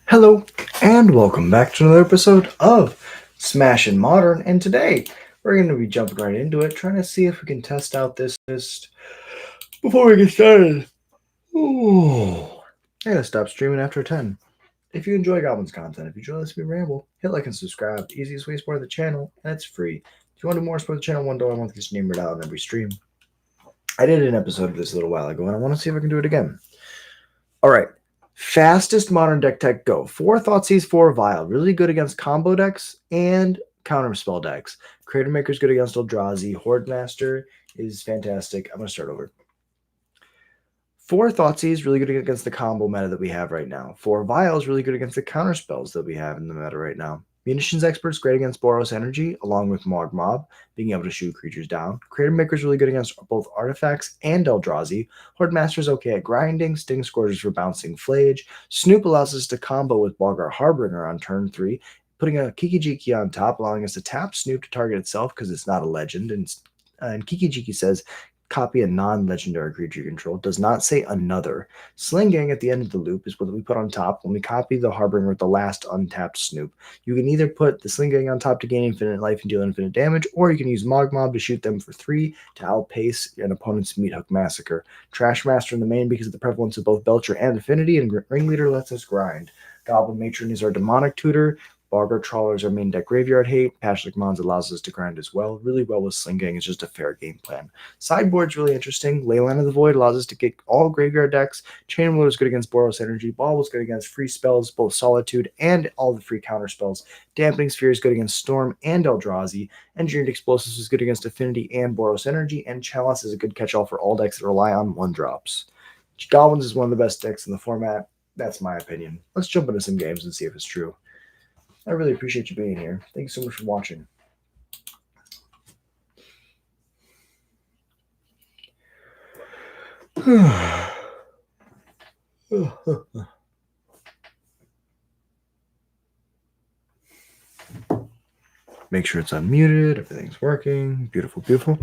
Hello, and welcome back to another episode of Smash and Modern. And today we're going to be jumping right into it, trying to see if we can test out this list before we get started. Ooh, I gotta stop streaming after 10. If you enjoy Goblins content, if you enjoy this me ramble, hit like and subscribe. The easiest way to support the channel, and it's free. If you want to do more, support the channel. $1 a month gets your name read out on every stream. I did an episode of this a little while ago, and I want to see if I can do it again. All right. Fastest modern deck tech go. 4 Thoughtseize, 4 Vile. Really good against combo decks and counterspell decks. Crater Maker's good against Eldrazi. Horde Master is fantastic. I'm going to start over. 4 Thoughtseize really good against the combo meta that we have right now. 4 Vile is really good against the counterspells that we have in the meta right now. Munitions Expert's great against Boros Energy, along with Morg Mob, being able to shoot creatures down. Crater Maker's really good against both artifacts and Eldrazi. Horde Master's okay at grinding. Sting Scourge's for bouncing Flage. Snoop allows us to combo with Balgar Harbinger on turn 3, putting a Kiki-Jiki on top, allowing us to tap Snoop to target itself because it's not a legend. And Kiki-Jiki says, copy a non-legendary creature you control. Does not say another. Sling Gang at the end of the loop is what we put on top when we copy the Harbinger with the last untapped Snoop. You can either put the Sling Gang on top to gain infinite life and deal infinite damage, or you can use Mog Mob to shoot them for 3 to outpace an opponent's Meat Hook Massacre. Trash Master in the main because of the prevalence of both Belcher and Affinity, and Ringleader lets us grind. Goblin Matron is our demonic tutor. Barber Trawler's our main deck graveyard hate. Pashlik Mons allows us to grind as well. Really well with Sling Gang. It's just a fair game plan. Sideboard's really interesting. Leyline of the Void allows us to get all graveyard decks. Chain Ruler is good against Boros Energy. Ball was good against free spells, both Solitude and all the free counter spells. Dampening Sphere is good against Storm and Eldrazi. Engineered Explosives is good against Affinity and Boros Energy. And Chalice is a good catch-all for all decks that rely on 1-drops. Goblins is one of the best decks in the format. That's my opinion. Let's jump into some games and see if it's true. I really appreciate you being here. Thank you so much for watching. Make sure it's unmuted. Everything's working. Beautiful, beautiful.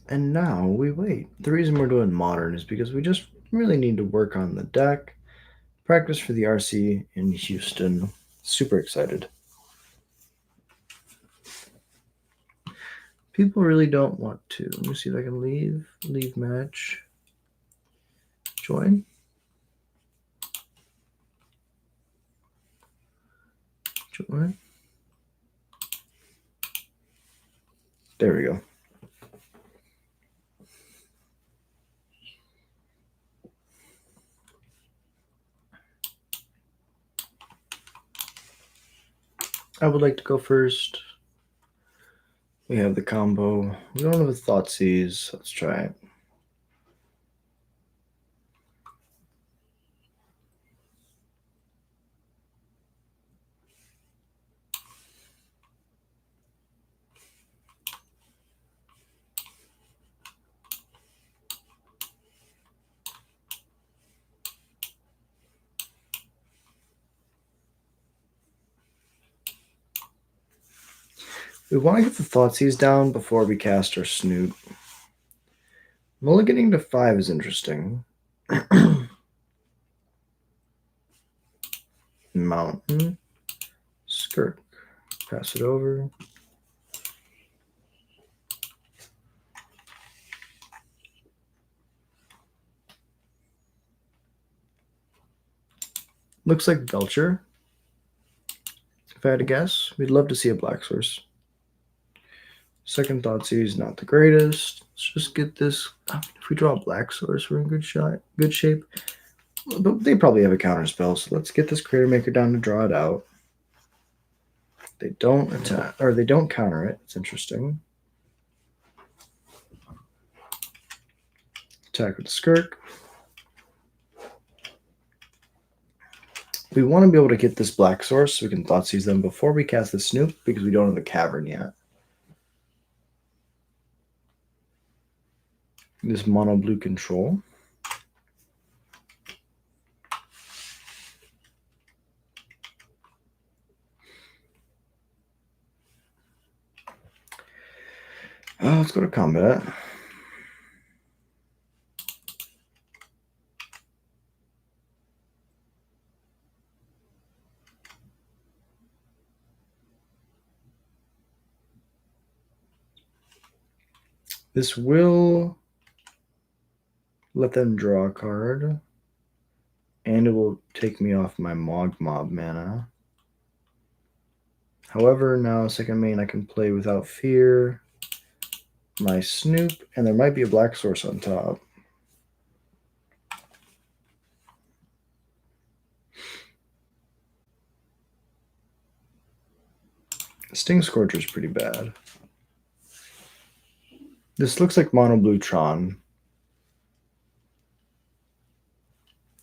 And now we wait. The reason we're doing modern is because we just really need to work on the deck. Practice for the RC in Houston. Super excited. People really don't want to. Let me see if I can leave match. Join. Join. There we go. I would like to go first. We have the combo. We don't have a Thoughtseize. Let's try it. We want to get the Thoughtseize down before we cast our Snoot. Mulliganing to 5 is interesting. Mountain. Skirk. Pass it over. Looks like Belcher. If I had to guess, we'd love to see a Black Source. Second Thoughtseize, not the greatest. Let's just get this. If we draw a Black Source, we're in good shape. But they probably have a counter spell, so let's get this Crater Maker down to draw it out. They don't attack, or they don't counter it. It's interesting. Attack with Skirk. We want to be able to get this black source so we can Thoughtseize them before we cast the Snoop because we don't have the Cavern yet. This mono blue control. Let's go to combat. This will let them draw a card, and it will take me off my Mob mana. However, now second main I can play without fear my Snoop, and there might be a black source on top. Sting Scorcher is pretty bad. This looks like Mono Blue Tron.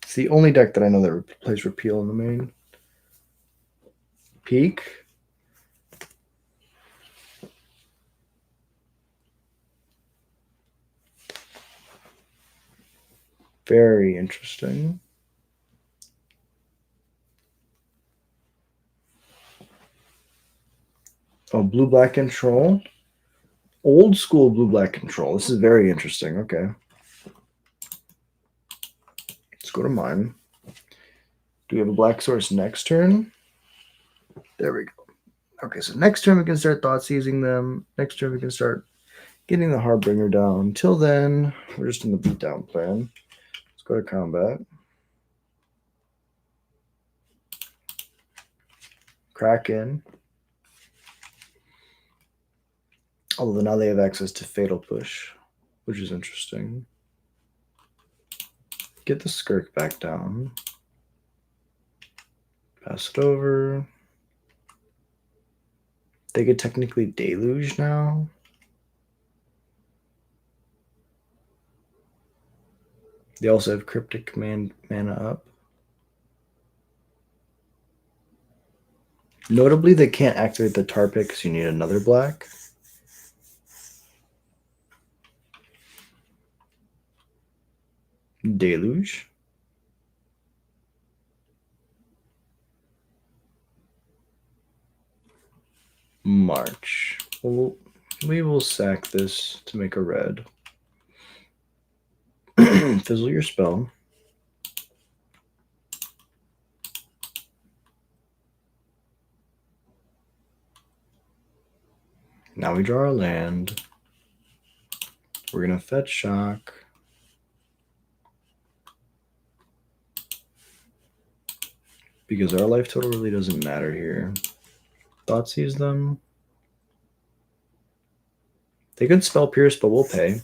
It's the only deck that I know that plays Repeal in the main. Peak. Very interesting. Oh, blue-black control. Old school blue-black control. This is very interesting. Okay. Let's go to mine. Do we have a black source next turn? There we go. Okay, so next turn we can start Thoughtseizing them. Next turn we can start getting the Harbinger down. Until then, we're just in the beatdown plan. Let's go to combat. Kraken. Although now they have access to Fatal Push, which is interesting. Get the Skirk back down. Pass it over. They could technically Deluge now. They also have Cryptic Command mana up. Notably, they can't activate the tar pit because you need another black. Deluge. March. Well, we will sack this to make a red. Fizzle your spell. Now we draw our land. We're going to fetch shock. Because our life total really doesn't matter here. Thoughtseize them. They could spell Pierce, but we'll pay.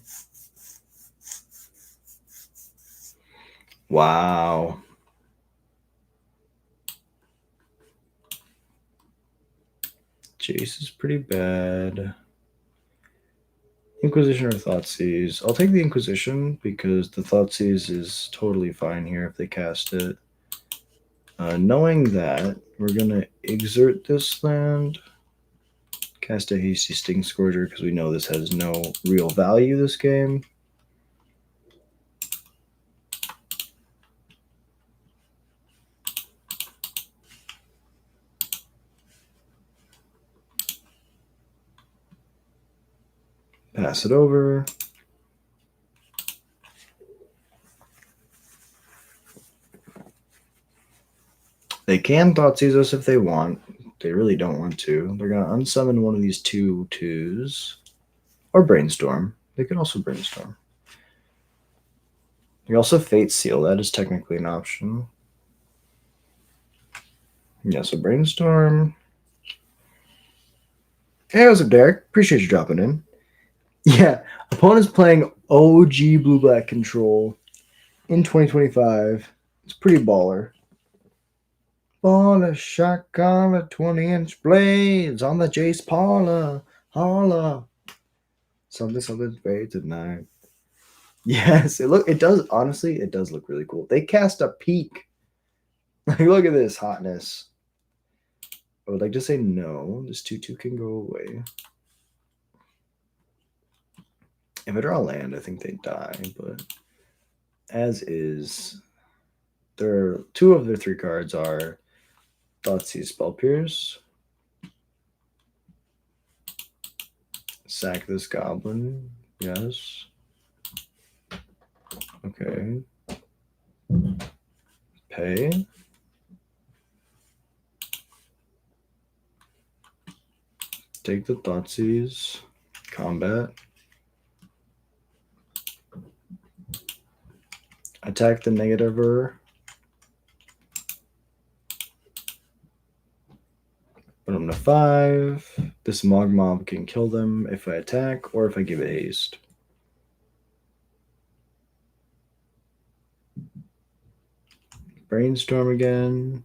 Wow. Jace is pretty bad. Inquisition or Thoughtseize? I'll take the Inquisition because the Thoughtseize is totally fine here if they cast it. Knowing that, we're going to exert this land, cast a hasty Sting Scourger because we know this has no real value this game. Pass it over. They can Thoughtseize us if they want. They really don't want to. They're going to unsummon one of these 2/2s. Or Brainstorm. They can also Brainstorm. You also Fate Seal. That is technically an option. Yeah, so Brainstorm. Hey, what's up, Derek? Appreciate you dropping in. Yeah, opponent's playing OG blue-black control in 2025. It's pretty baller. Baller shotgun with 20-inch blades on the Jace Paula. Holla. Something's great tonight. Yes, it does, honestly, it does look really cool. They cast a peak. Like, look at this hotness. I would like to say no. This 2/2 can go away. If I draw land, I think they die, but as is, their two of their three cards are Thoughtseize, Spell Pierce, sack this goblin. Yes. Okay. Pay. Take the Thoughtseize. Combat. Attack the negativer. Put them to 5. This Mogmob can kill them if I attack or if I give it haste. Brainstorm again.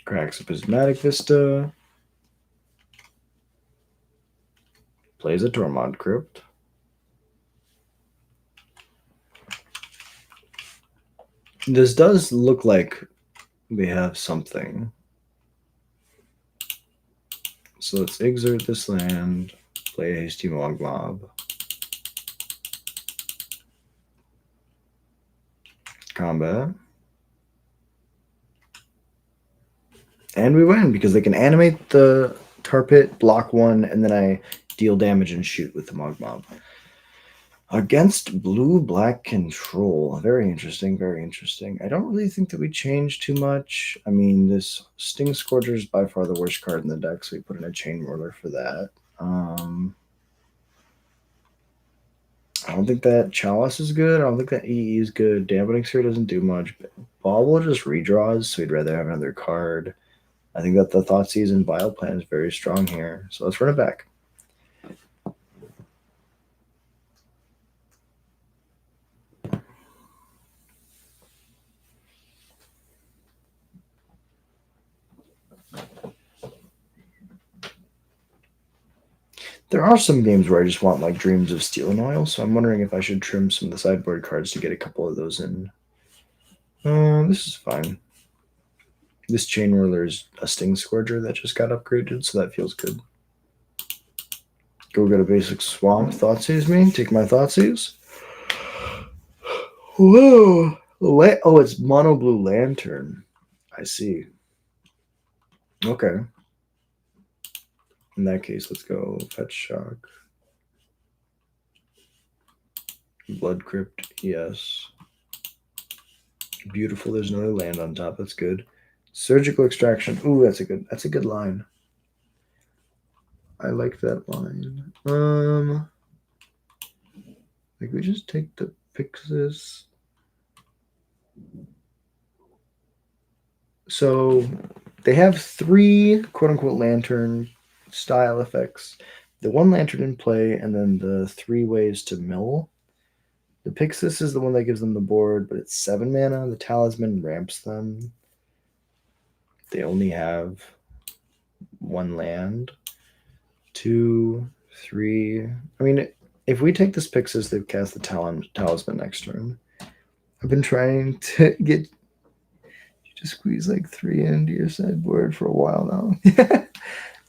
Cracks a Prismatic Vista. Plays a Tormod Crypt. This does look like we have something. So let's exert this land, play a hasty Mogmob. Combat. And we win because they can animate the tar pit, block 1, and then I deal damage and shoot with the Mogmob. Against blue-black control. Very interesting, very interesting. I don't really think that we changed too much. I mean, this Sting Scourger is by far the worst card in the deck, so we put in a Chain Whirler for that. I don't think that Chalice is good. I don't think that EE is good. Dampening Sphere doesn't do much. Bauble just redraws, so we'd rather have another card. I think that the Thoughtseize and Vileplan is very strong here. So let's run it back. There are some games where I just want like Dreams of Steel and Oil, so I'm wondering if I should trim some of the sideboard cards to get a couple of those in. This is fine. This Chain Whirler is a Sting Scourger that just got upgraded, so that feels good. Go get a basic Swamp. Thoughtseize me. Take my Thoughtseize. Whoa. Oh, it's Mono Blue Lantern. I see. Okay. In that case, let's go Fetch Shock. Blood Crypt, yes. Beautiful. There's another land on top. That's good. Surgical Extraction. Ooh, that's a good line. I like that line. Like we just take the Pixis. So they have 3 quote-unquote lantern style effects. The 1 lantern in play, and then the 3 ways to mill. The Pixis is the one that gives them the board, but it's 7 mana. The Talisman ramps them. They only have 1 land. 2, 3. I mean, if we take this Pixis, they've cast the Talisman next turn. I've been trying to get you to squeeze like 3 into your sideboard for a while now.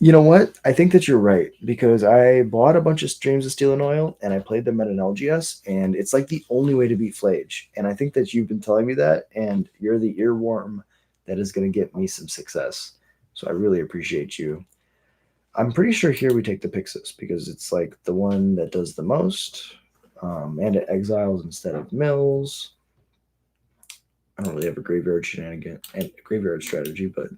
You know what? I think that you're right because I bought a bunch of Dreams of Steel and Oil and I played them at an LGS, and it's like the only way to beat Flage. And I think that you've been telling me that, and you're the earworm that is going to get me some success. So I really appreciate you. I'm pretty sure here we take the Pixis because it's like the one that does the most, and it exiles instead of mills. I don't really have a graveyard shenanigan and graveyard strategy, but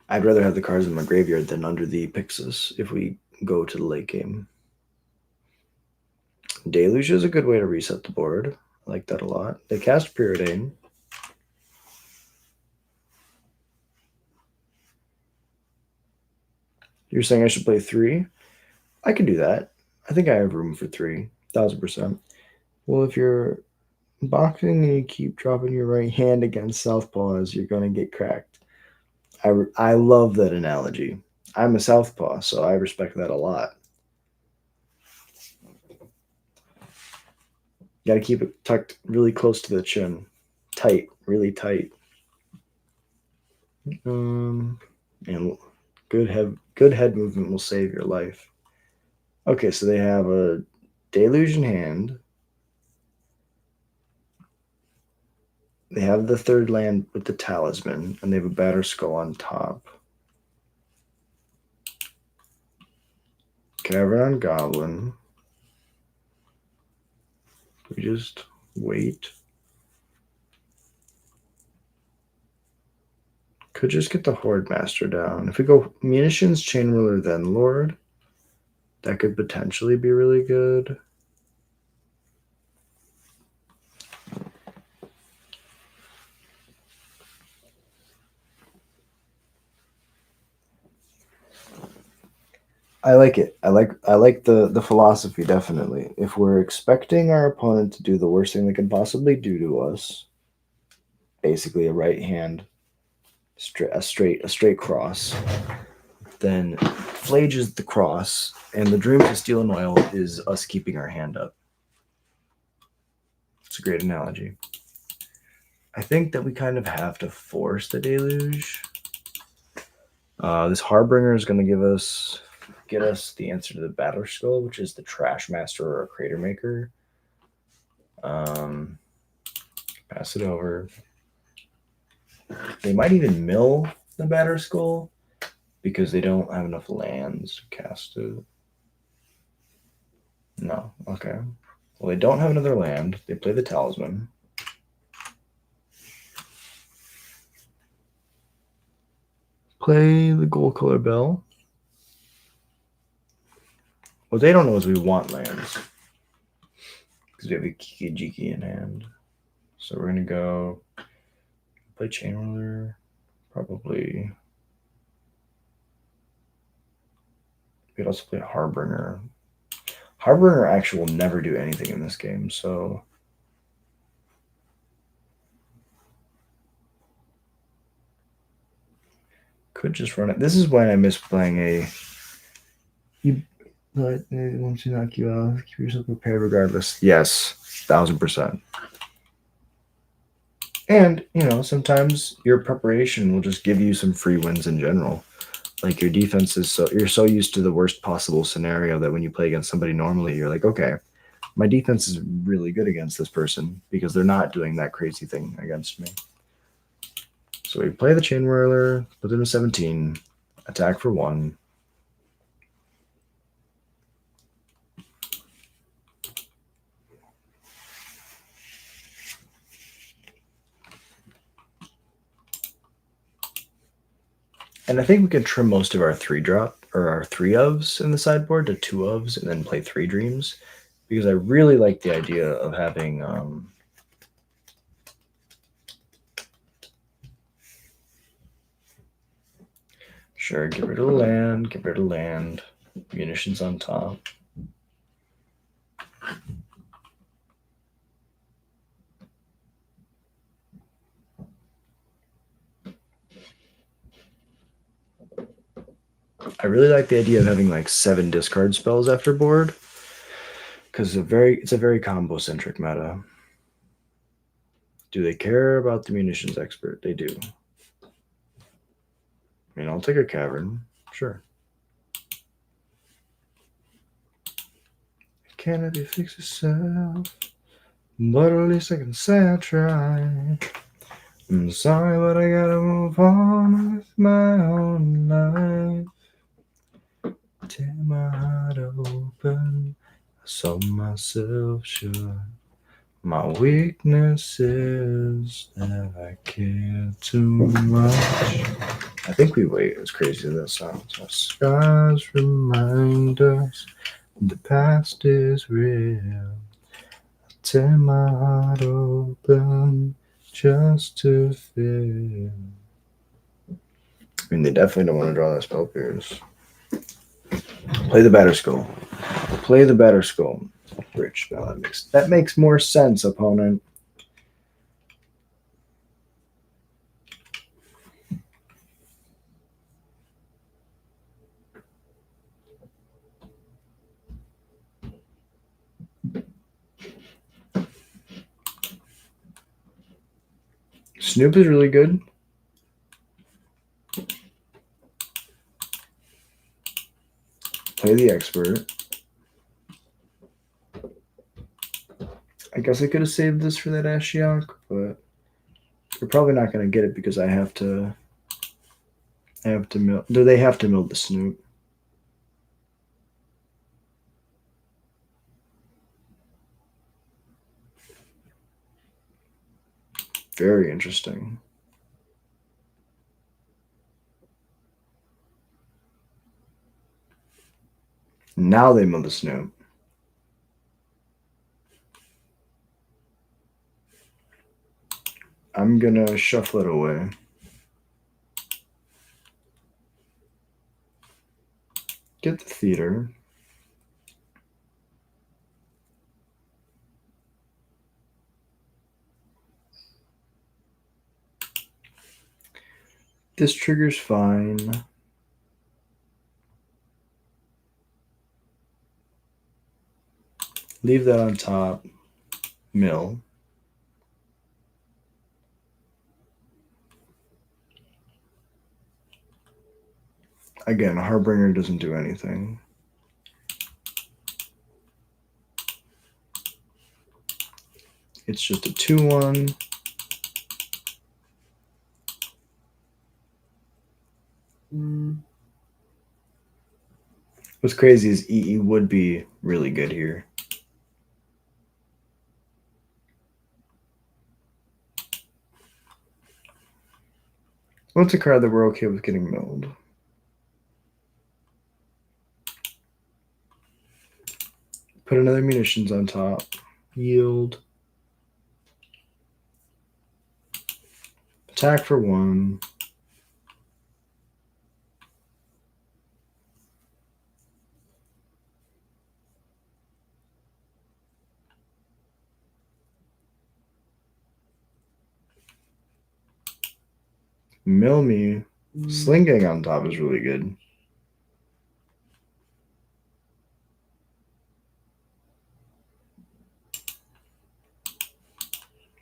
I'd rather have the cards in my graveyard than under the Pixis if we go to the late game. Deluge is a good way to reset the board. I like that a lot. They cast Preordain. You're saying I should play 3? I can do that. I think I have room for 3, 1000%. Well, if you're boxing and you keep dropping your right hand against southpaws, you're going to get cracked. I love that analogy. I'm a southpaw, so I respect that a lot. Got to keep it tucked really close to the chin. Tight, really tight. And good head movement will save your life. Okay, so they have a deluge in hand. They have the third land with the talisman, and they have a batter skull on top. Cavern on Goblin. We just wait. Could just get the Horde Master down. If we go Munitions, Chain Ruler, then Lord, that could potentially be really good. I like it. I like the philosophy, definitely. If we're expecting our opponent to do the worst thing they can possibly do to us, basically a right hand, a straight cross, then Flage is the cross, and the Dream of Steel and Oil is us keeping our hand up. It's a great analogy. I think that we kind of have to force the Deluge. This Harbinger is going to get us the answer to the Batter Skull, which is the Trash Master or a Crater Maker. Pass it over. They might even mill the Batter Skull because they don't have enough lands to cast it. No, okay. Well, they don't have another land. They play the Talisman. Play the Gold Color Bell. What they don't know is we want lands. Because we have a Kiki-Jiki in hand. So we're going to go play Chain Ruler. Probably. We could also play Harbinger. Harbinger actually will never do anything in this game, so... Could just run it. This is when I miss playing a... But once you knock you out, keep yourself prepared regardless. Yes, 1000%. And, sometimes your preparation will just give you some free wins in general. Like your defense is you're so used to the worst possible scenario that when you play against somebody normally, you're like, okay, my defense is really good against this person because they're not doing that crazy thing against me. So we play the Chain Whirler, put them to 17, attack for 1. And I think we can trim most of our 3-drop or our 3-ofs in the sideboard to 2-ofs and then play 3 Dreams because I really like the idea of having sure, get rid of the land, munitions on top. I really like the idea of having like 7 discard spells after board because it's a very combo centric meta. Do they care about the munitions expert? They do. I mean, I'll take a cavern, sure. Can it fix itself? But at least I can say I tried. I'm sorry, but I gotta move on with my own life. Tear my heart open, I saw myself shut. My weakness is that I care too much. I think we wait as crazy as that sounds. Our scars remind us the past is real. I tear my heart open just to feel. I mean, they definitely don't want to draw that spell pierce. Play the batter skull. Play the batter skull. Bridge spell. That makes more sense, opponent. Snoop is really good. Play the expert. I guess I could have saved this for that Ashiok, but we're probably not going to get it because I have to mill. Do they have to mill the Snoop? Very interesting. Now they mill the Snoop. I'm going to shuffle it away. Get the theater. This trigger's fine. Leave that on top. Mill. Again, Harbinger doesn't do anything. It's just a 2-1. What's crazy is EE would be really good here. What's a card that we're okay with getting milled? Put another munitions on top. Yield. Attack for 1. Mill me. Sling Gang on top is really good.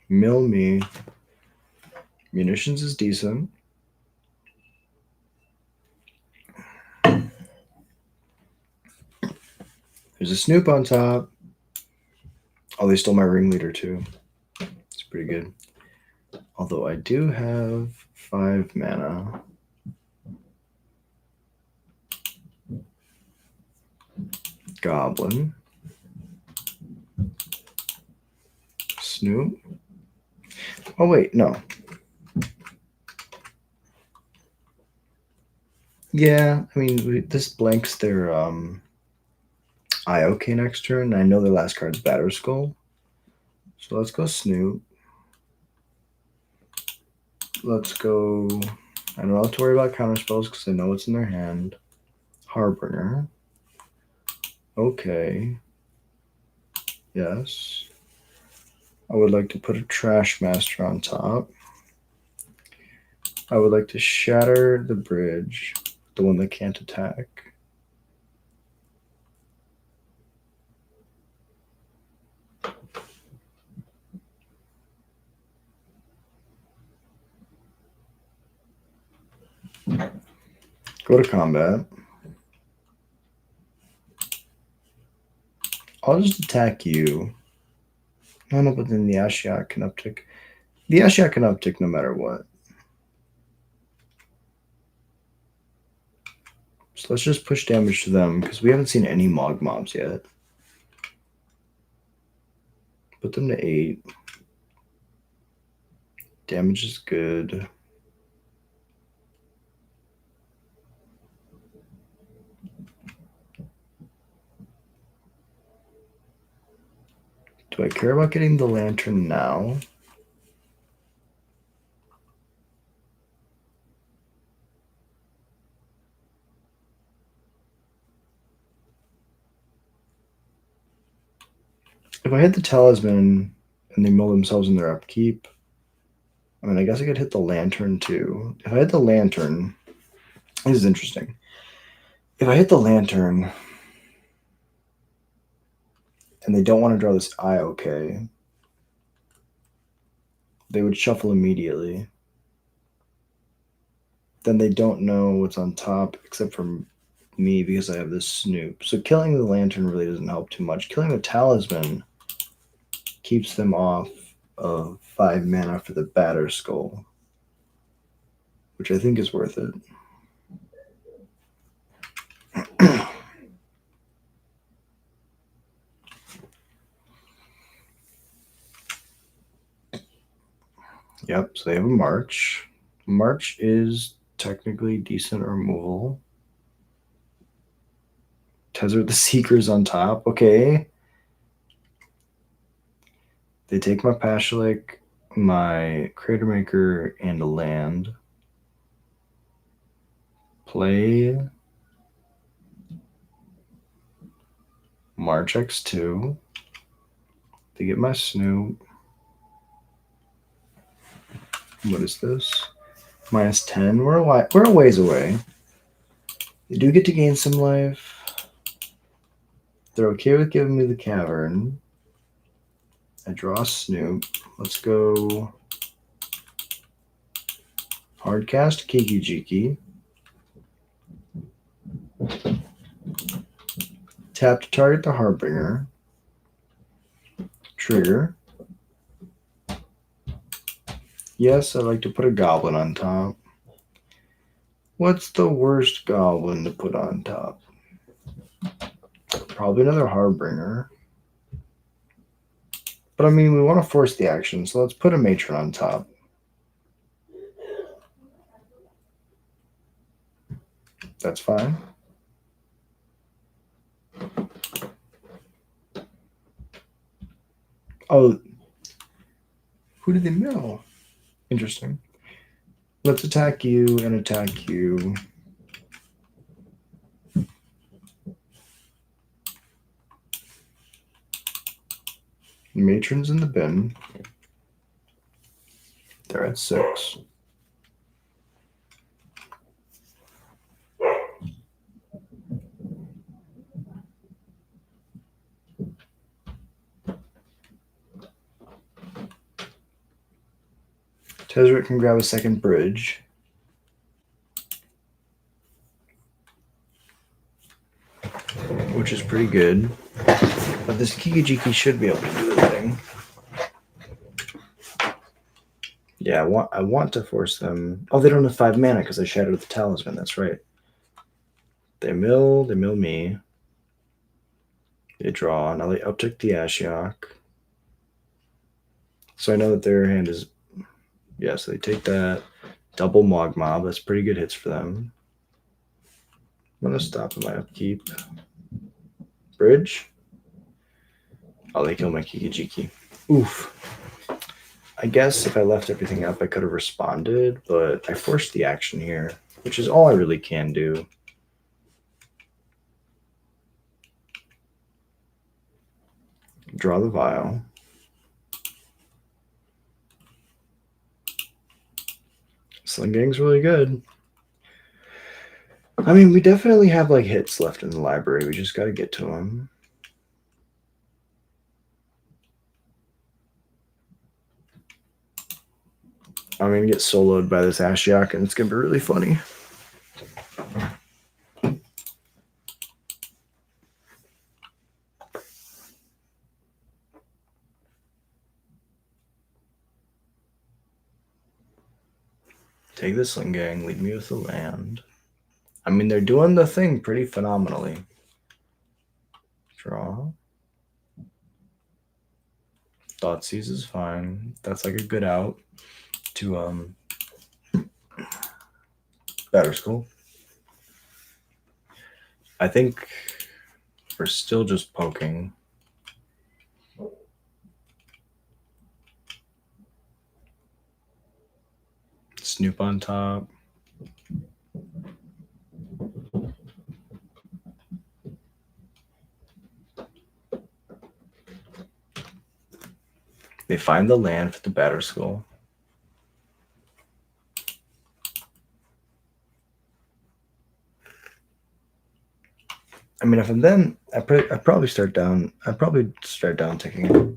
Mill me. Munitions is decent. There's a Snoop on top. Oh, they stole my ringleader too. It's pretty good. Although I do have 5 mana. Goblin. Snoop. Oh, wait, no. Yeah, I mean, this blanks their IOK next turn. I know their last card's Batter Skull. So let's go Snoop. Let's go. I don't have to worry about counter spells because I know what's in their hand. Harbinger. Okay. Yes. I would like to put a Trash Master on top. I would like to shatter the bridge, the one that can't attack. Go to combat. I'll just attack you. No, but then the Ashiok can uptick. The Ashiok can uptick no matter what. So let's just push damage to them because we haven't seen any Mog Mobs yet. Put them to 8. Damage is good. Do I care about getting the lantern now? If I hit the talisman and they mill themselves in their upkeep, I mean, I guess I could hit the lantern too. If I hit the lantern, this is interesting. If I hit the lantern and they don't want to draw this eye, okay, they would shuffle immediately. Then they don't know what's on top except for me because I have this Snoop. So killing the lantern really doesn't help too much. Killing the talisman keeps them off of 5 mana for the batter skull, which I think is worth it. Yep, so they have a March. March is technically decent removal. Tezzeret the Seeker's on top. Okay. They take my Pashalik, my Crater Maker, and a land. Play March X2. They get my Snoop. What is this? Minus 10. We're a ways away. They do get to gain some life. They're okay with giving me the Cavern. I draw a Snoop. Let's go Hardcast Kiki-Jiki. Tap to target the Harbinger. Trigger. Yes, I like to put a Goblin on top. What's the worst Goblin to put on top? Probably another Harbinger. But I mean, we want to force the action, so let's put a Matron on top. That's fine. Oh, who did they mill? Interesting. Let's attack you and attack you. Matron's in the bin. They're at 6. Tezzeret can grab a second bridge. Which is pretty good. But this Kiki-Jiki should be able to do the thing. Yeah, I want to force them. Oh, they don't have 5 mana because I shattered the talisman. That's right. They mill me. They draw. Now they uptick the Ashiok. So I know that their hand is... Yeah, so they take that. Double Mogmob. That's pretty good hits for them. I'm going to stop in my upkeep. Bridge. Oh, they kill my Kiki-Jiki. Oof. I guess if I left everything up, I could have responded, but I forced the action here, which is all I really can do. Draw the vial. Sling Gang's really good. I mean, we definitely have like hits left in the library. We just got to get to them. I'm going to get soloed by this Ashiok, and it's going to be really funny. Take the Sling Gang, leave me with the land. I mean, they're doing the thing pretty phenomenally. Draw. Thoughtseize is fine. That's like a good out to Batter Skull. I think we're still just poking. Snoop on top. They find the land for the Batter Skull. I mean, if I'm then, I'd probably start down. I'd probably start down ticking it.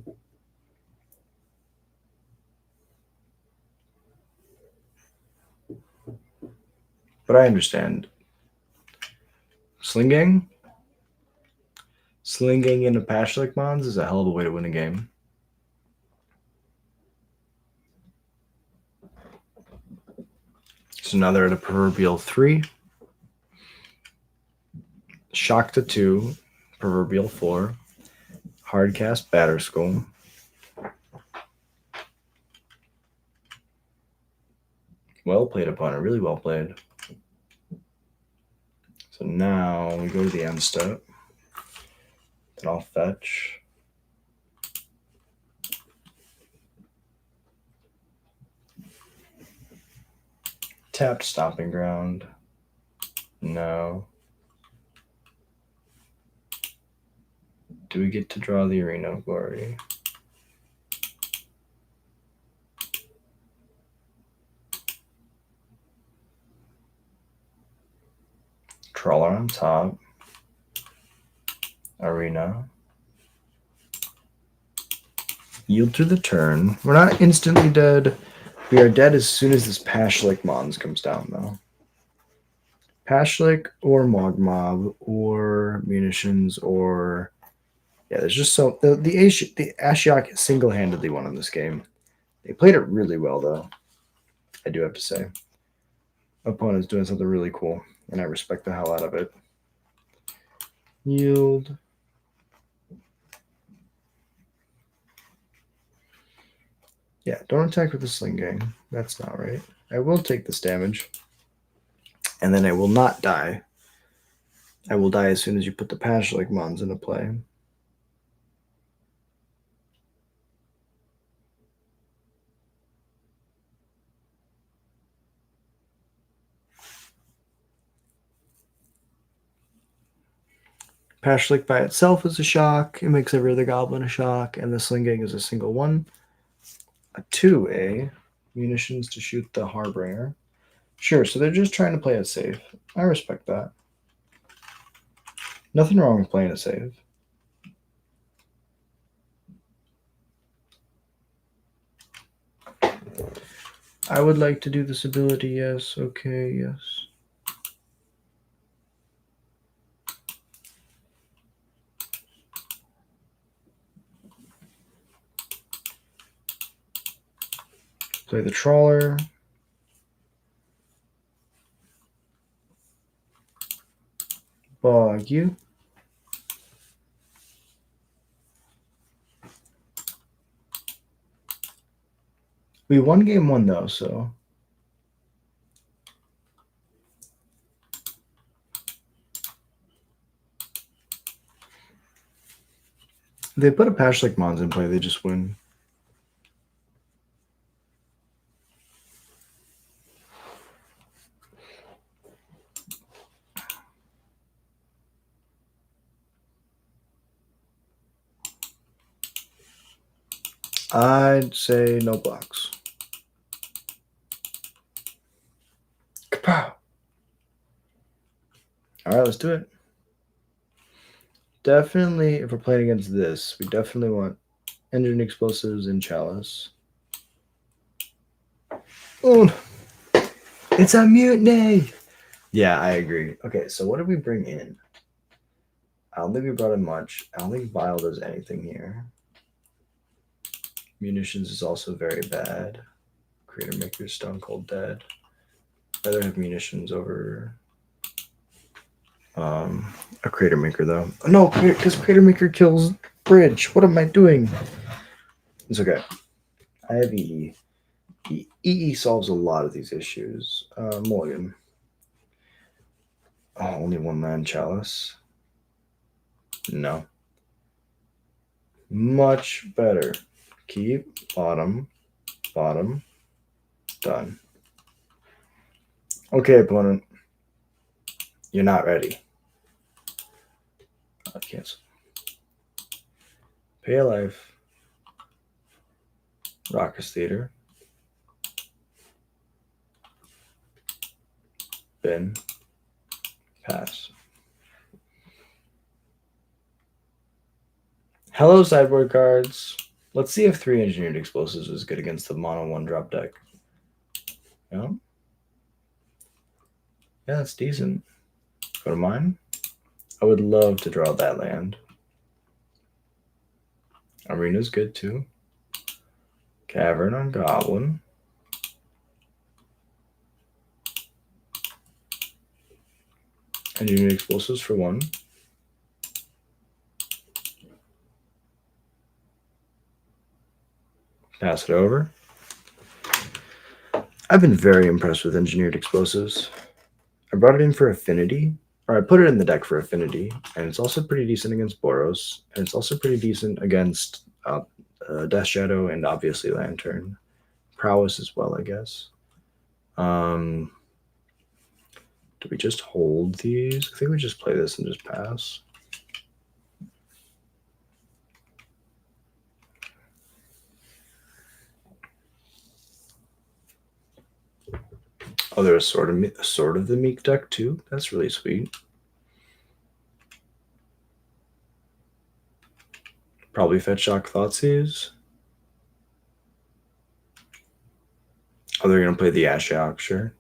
But I understand. Slinging into Pashlik Mons is a hell of a way to win a game. So now they're at a proverbial 3. Shock to 2, proverbial 4. Hardcast Batter Skull. Well played, opponent. Really well played. So now we go to the end step. Then I'll fetch. Tapped Stomping Ground. No. Do we get to draw the Arena of Glory? Trawler on top. Arena. Yield through the turn. We're not instantly dead. We are dead as soon as this Pashlik Mons comes down, though. Pashlik or Mogmob or Munitions or... Yeah, there's just so... The Ashiok single-handedly won in this game. They played it really well, though. I do have to say. Opponent's doing something really cool, and I respect the hell out of it. Yield. Yeah, don't attack with the Sling Gang. That's not right. I will take this damage. And then I will not die. I will die as soon as you put the Pashlik Mons into play. Pashlik by itself is a shock. It makes every other goblin a shock. And the Sling Gang is a single 1. A 2A. Munitions to shoot the Harbinger. Sure, so they're just trying to play it safe. I respect that. Nothing wrong with playing it safe. I would like to do this ability, yes. Okay, yes. Play the Trawler. Bog you. We won game 1, though, so... They put a Pashlik Mons in play, they just win. I'd say no blocks. Kapow! All right, let's do it. Definitely, if we're playing against this, we definitely want engine explosives and chalice. Oh, it's a mutiny! Yeah, I agree. Okay, so what did we bring in? I don't think we brought in much. I don't think Vile does anything here. Munitions is also very bad. Creator Maker, Stone Cold Dead. I'd rather have munitions over a Creator Maker, though. No, because Creator Maker kills Bridge. What am I doing? It's okay. I have EE. EE solves a lot of these issues. Mulligan. Oh, only 1 land chalice. No. Much better. Keep, bottom, bottom, done. Okay, opponent. You're not ready. Cancel. Pay a life. Raucous Theater. Bin. Pass. Hello, sideboard cards. Let's see if 3 Engineered Explosives is good against the mono 1-drop deck. Yeah, that's decent. Go to mine. I would love to draw that land. Arena's good too. Cavern on Goblin. Engineered Explosives for 1. Pass it over. I've been very impressed with Engineered Explosives. I brought it in for Affinity, or I put it in the deck for Affinity, and it's also pretty decent against Boros, and it's also pretty decent against Death Shadow and obviously Lantern. Prowess as well, I guess. Do we just hold these? I think we just play this and just pass. Oh, there's sort of the Meek deck too. That's really sweet. Probably fetch Shock Thoughtseize. Oh, they're gonna play the Ashiok, sure.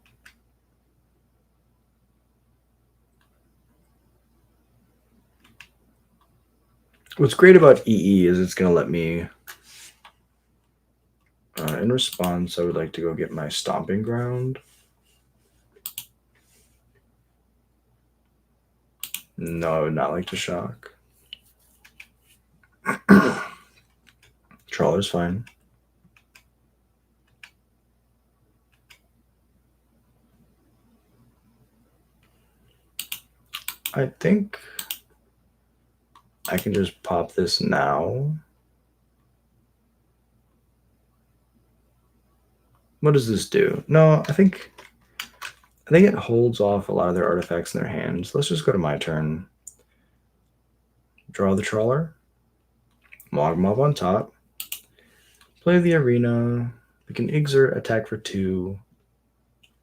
What's great about EE is it's gonna let me. In response, I would like to go get my Stomping Ground. No, I would not like to shock. Trawler's fine. I think I can just pop this now. What does this do? No, I think it holds off a lot of their artifacts in their hands. Let's just go to my turn. Draw the Trawler. Mob on top. Play the Arena. We can exert attack for 2,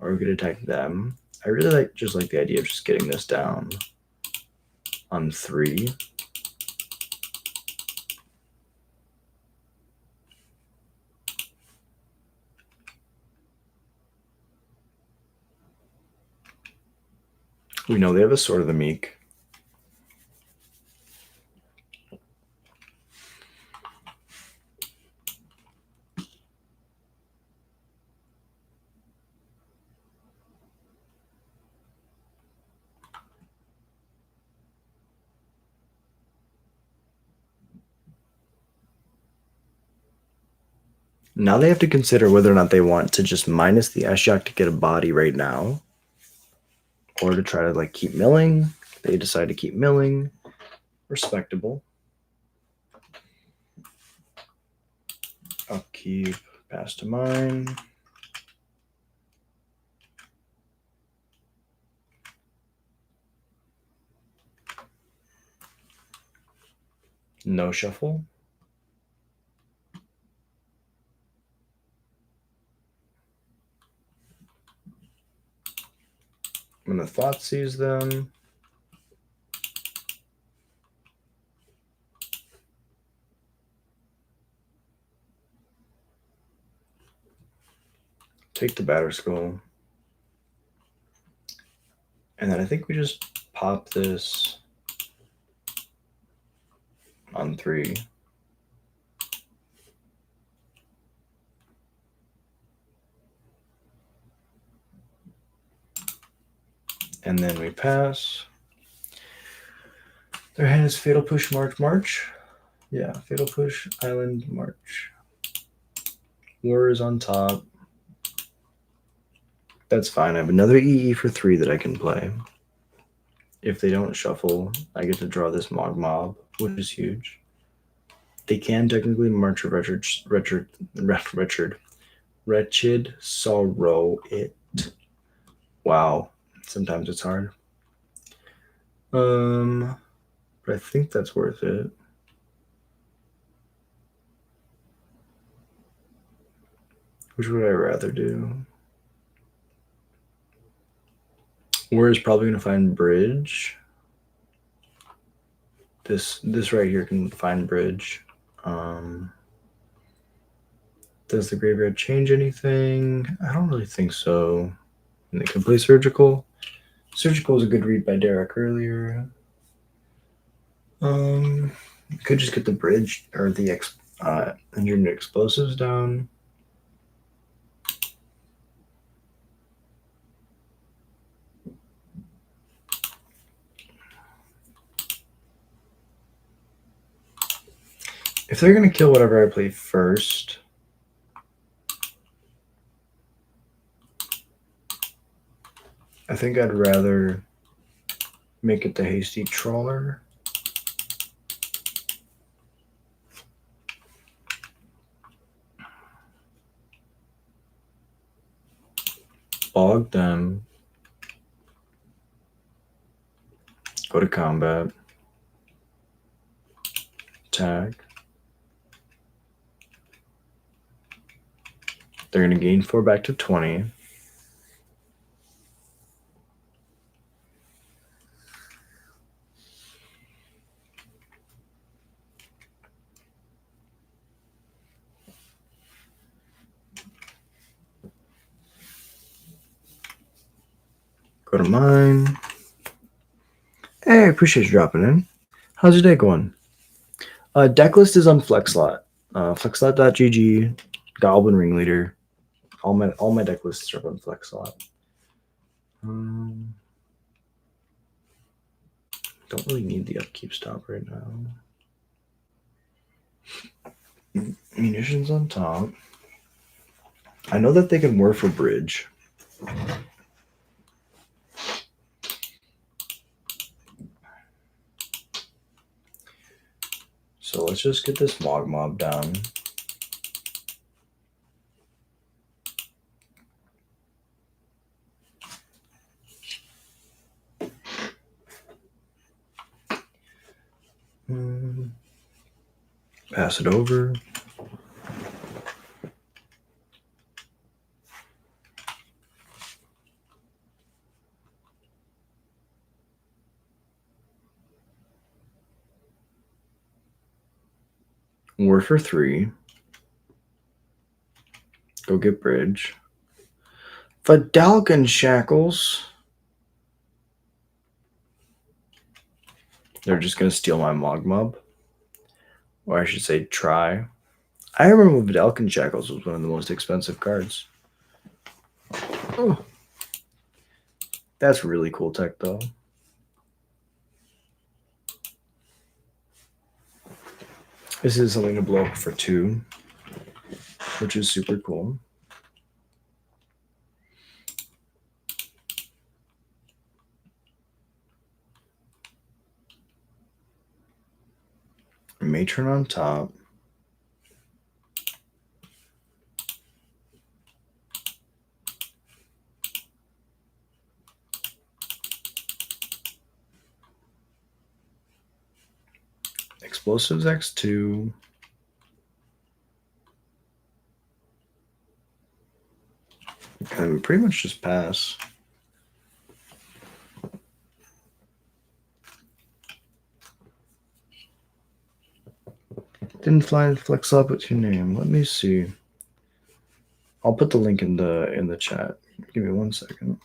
or we could attack them. I really just like the idea of just getting this down on 3. We know they have a Sword of the Meek. Now they have to consider whether or not they want to just minus the Ashiok to get a body right now, or to try to keep milling. They decide to keep milling. Respectable. I'll keep pass to mine. No shuffle. I'm going to Thoughtseize them. Take the Batter Skull. And then I think we just pop this on 3. And then we pass. Their hand is Fatal Push, March. Yeah, Fatal Push, Island, March. War is on top. That's fine. I have another EE for 3 that I can play. If they don't shuffle, I get to draw this Mob, which is huge. They can technically march a Wretched Sorrow it. Wow. Sometimes it's hard. But I think that's worth it. Which would I rather do? Where is probably going to find bridge. This right here can find bridge. Does the graveyard change anything? I don't really think so. And they can play surgical. Surgical is a good read by Derek earlier. Could just get the bridge or the engineered explosives down. If they're gonna kill whatever I play first, I think I'd rather make it the hasty trawler. Bog them. Go to combat. Attack. They're going to gain 4 back to 20. Go to mine. Hey, I appreciate you dropping in. How's your day going? Deck list is on FlexLot. FlexLot.gg, Goblin Ringleader. All my deck lists are on FlexLot. Don't really need the upkeep stop right now. Munitions on top. I know that they can work for bridge. So let's just get this Mob down. Pass it over. War for 3. Go get bridge. Vidalcan Shackles. They're just going to steal my Mob. Or I should say try. I remember Vidalcan Shackles was one of the most expensive cards. Oh. That's really cool tech, though. This is something to blow up for 2, which is super cool. Matron on top. Explosives X2. And pretty much just pass. Didn't fly and flex up with your name. Let me see. I'll put the link in the chat. Give me 1 second.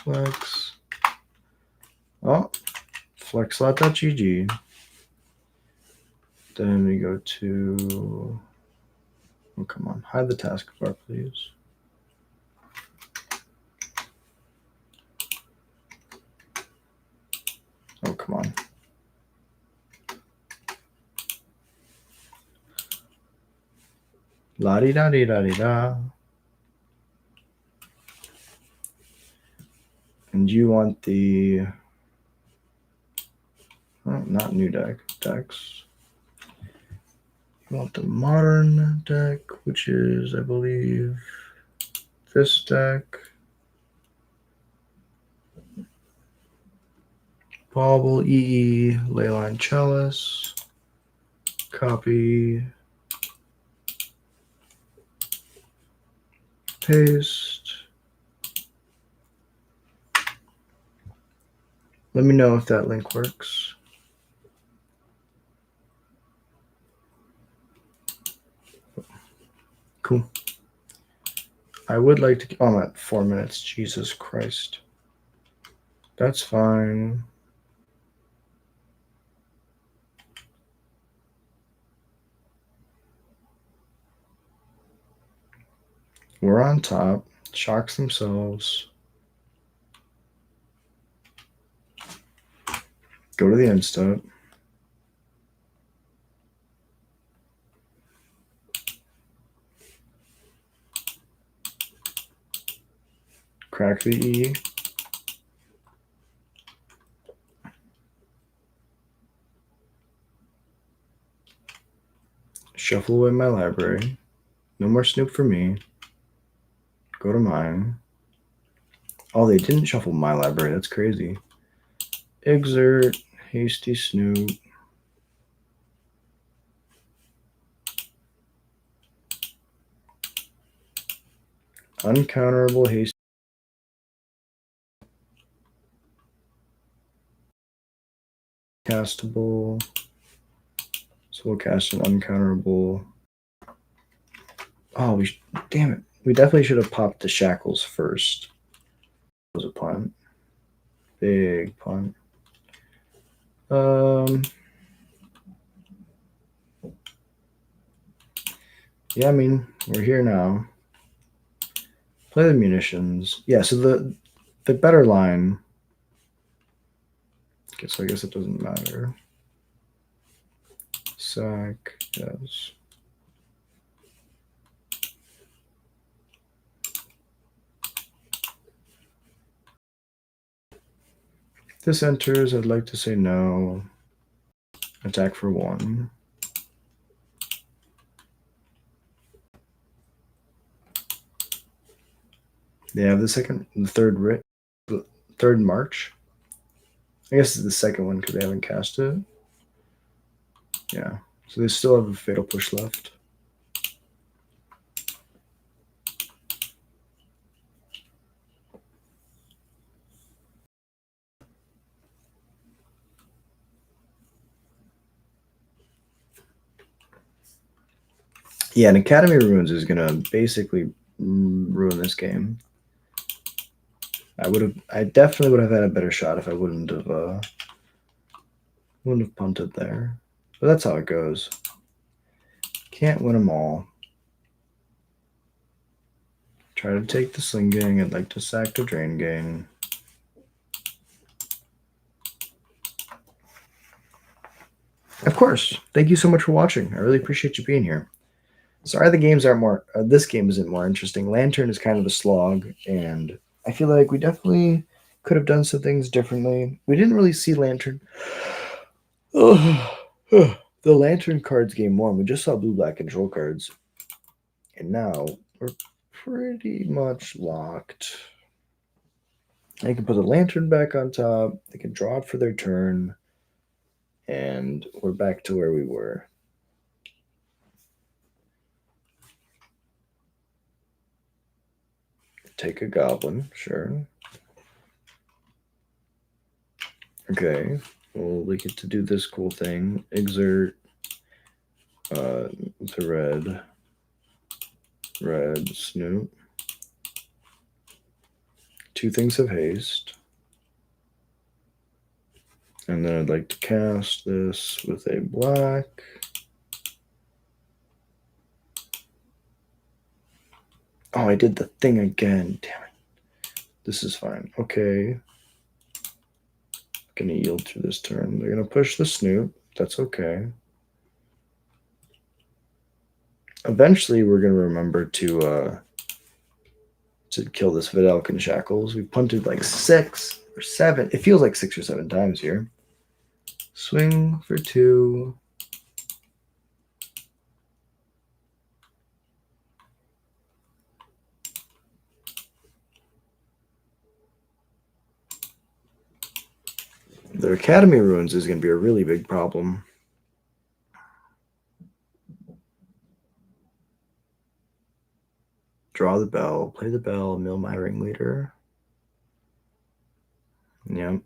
Flex. Oh, flexlot.gg. Then we go to. Oh, come on. Hide the taskbar, please. Oh, come on. La-di-da-di-da-di-da. And you want the... Oh, not new decks. You want the modern deck, which is, I believe, this deck. Bauble, EE, Leyline Chalice. Copy. Paste. Let me know if that link works. Cool. I would like to... Oh, I'm at 4 minutes. Jesus Christ. That's fine. We're on top. Shocks themselves. Go to the end step. Crack the E. Shuffle away my library. No more Snoop for me. Go to mine. Oh, they didn't shuffle my library. That's crazy. Exert. Hasty Snoop. Uncounterable hasty. Castable. So we'll cast an uncounterable. Oh, damn it. We definitely should have popped the shackles first. That was a punt. Big punt. Yeah, I mean, we're here now. Play the munitions. Yeah, so the better line. Okay, so I guess it doesn't matter. Sack, yes. If this enters, I'd like to say no. Attack for 1. They have the third march. I guess it's the second one because they haven't cast it. Yeah, so they still have a fatal push left. Yeah, and Academy Ruins is gonna basically ruin this game. I definitely would have had a better shot if I wouldn't have punted there. But that's how it goes. Can't win them all. Try to take the Sling Gang. I'd like to sack the Drain Gang. Of course. Thank you so much for watching. I really appreciate you being here. Sorry the games aren't more... this game isn't more interesting. Lantern is kind of a slog, and I feel like we definitely could have done some things differently. We didn't really see Lantern. The Lantern cards game 1. We just saw blue-black control cards. And now we're pretty much locked. They can put the Lantern back on top. They can draw it for their turn. And we're back to where we were. Take a Goblin, sure. Okay, well, we get to do this cool thing. Exert the red Snoop. 2 things of haste. And then I'd like to cast this with a black. Oh, I did the thing again. Damn it. This is fine. Okay. Gonna yield through this turn. They're gonna push the Snoop. That's okay. Eventually, we're gonna remember to kill this Vidalcan Shackles. We punted like 6 or 7. It feels like 6 or 7 times here. Swing for 2. Their Academy Ruins is going to be a really big problem. Draw the bell, play the bell, mill my ringleader. Yep.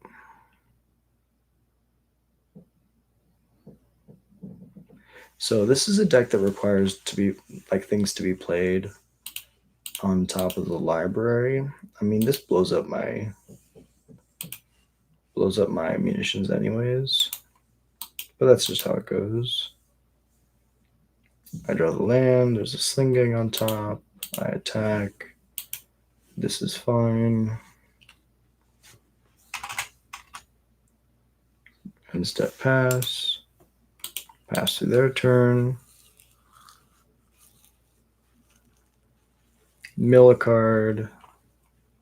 So this is a deck that requires things to be played on top of the library. I mean, this blows up my munitions anyways, but that's just how it goes. I draw the land, there's a sling gang on top, I attack. This is fine. End step pass through their turn. Mill a card.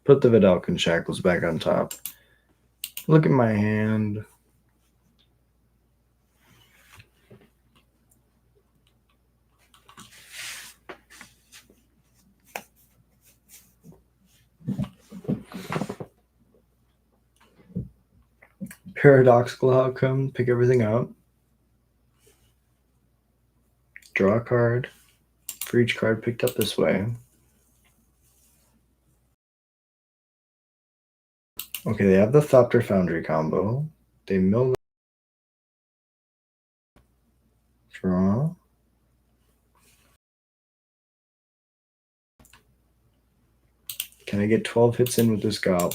Put the Vidalcan Shackles back on top. Look at my hand. Paradoxical outcome. Pick everything up. Draw a card. For each card picked up this way. Okay, they have the Thopter Foundry combo. They mill. Draw. Can I get 12 hits in with this Goblin?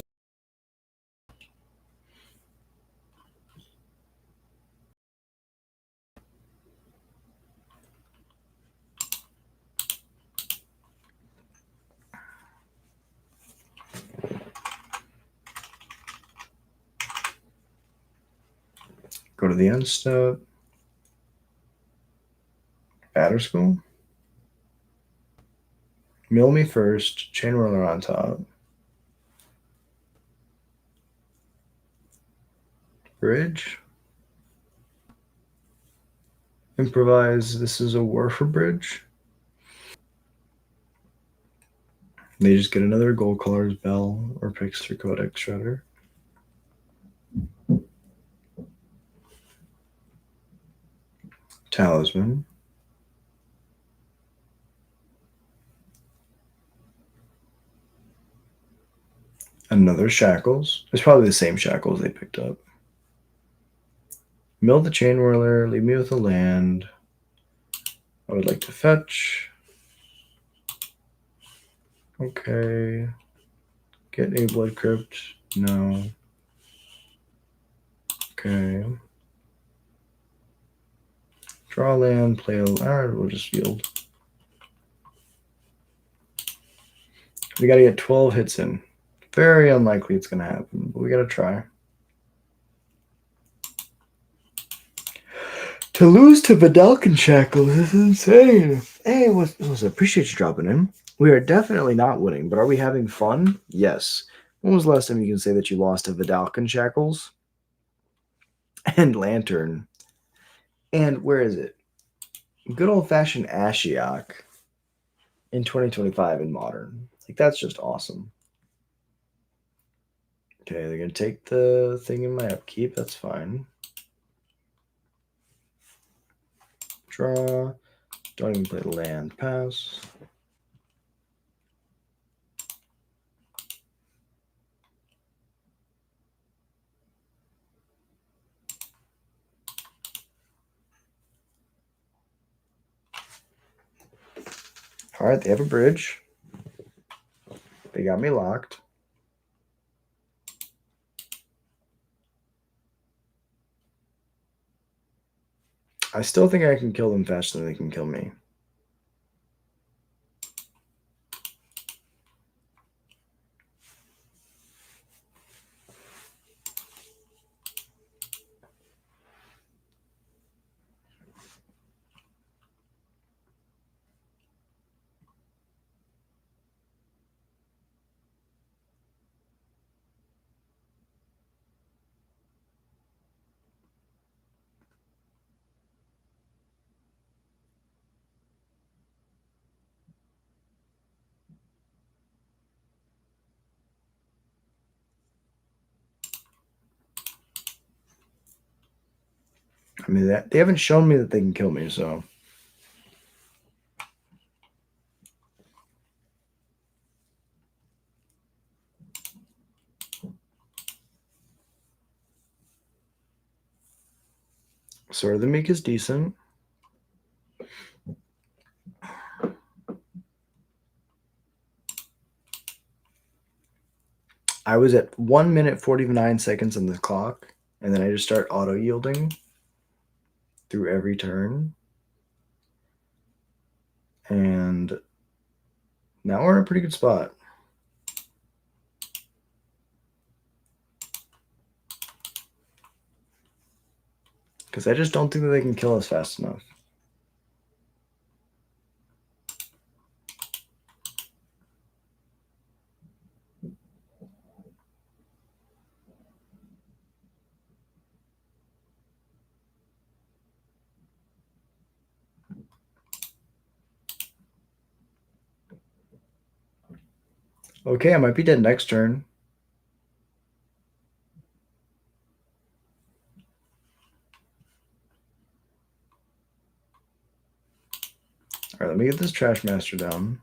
Go to the end step. Batter School. Mill me first. Chain Whirler on top. Bridge. Improvise. This is a War for Bridge. They just get another Gold Color's Bell or picks through Codex Shredder. Talisman. Another Shackles. It's probably the same Shackles they picked up. Mill the Chain Whirler. Leave me with a land. I would like to fetch. Okay. Get a Blood Crypt. No. Okay. Draw land, play a... Alright, we'll just yield. We gotta get 12 hits in. Very unlikely it's gonna happen, but we gotta try. To lose to Vidalcan Shackles is insane. Hey, I appreciate you dropping in. We are definitely not winning, but are we having fun? Yes. When was the last time you can say that you lost to Vidalcan Shackles? And Lantern. And where is it? Good old-fashioned Ashiok in 2025 in Modern. Like, that's just awesome. Okay, they're going to take the thing in my upkeep. That's fine. Draw. Don't even play the land. Pass. All right, they have a bridge. They got me locked. I still think I can kill them faster than they can kill me. I mean, they haven't shown me that they can kill me, so... Sword of the Meek is decent. I was at 1 minute 49 seconds on the clock, and then I just start auto yielding through every turn. And now we're in a pretty good spot. Because I just don't think that they can kill us fast enough. Okay, I might be dead next turn. All right, let me get this Trash Master down.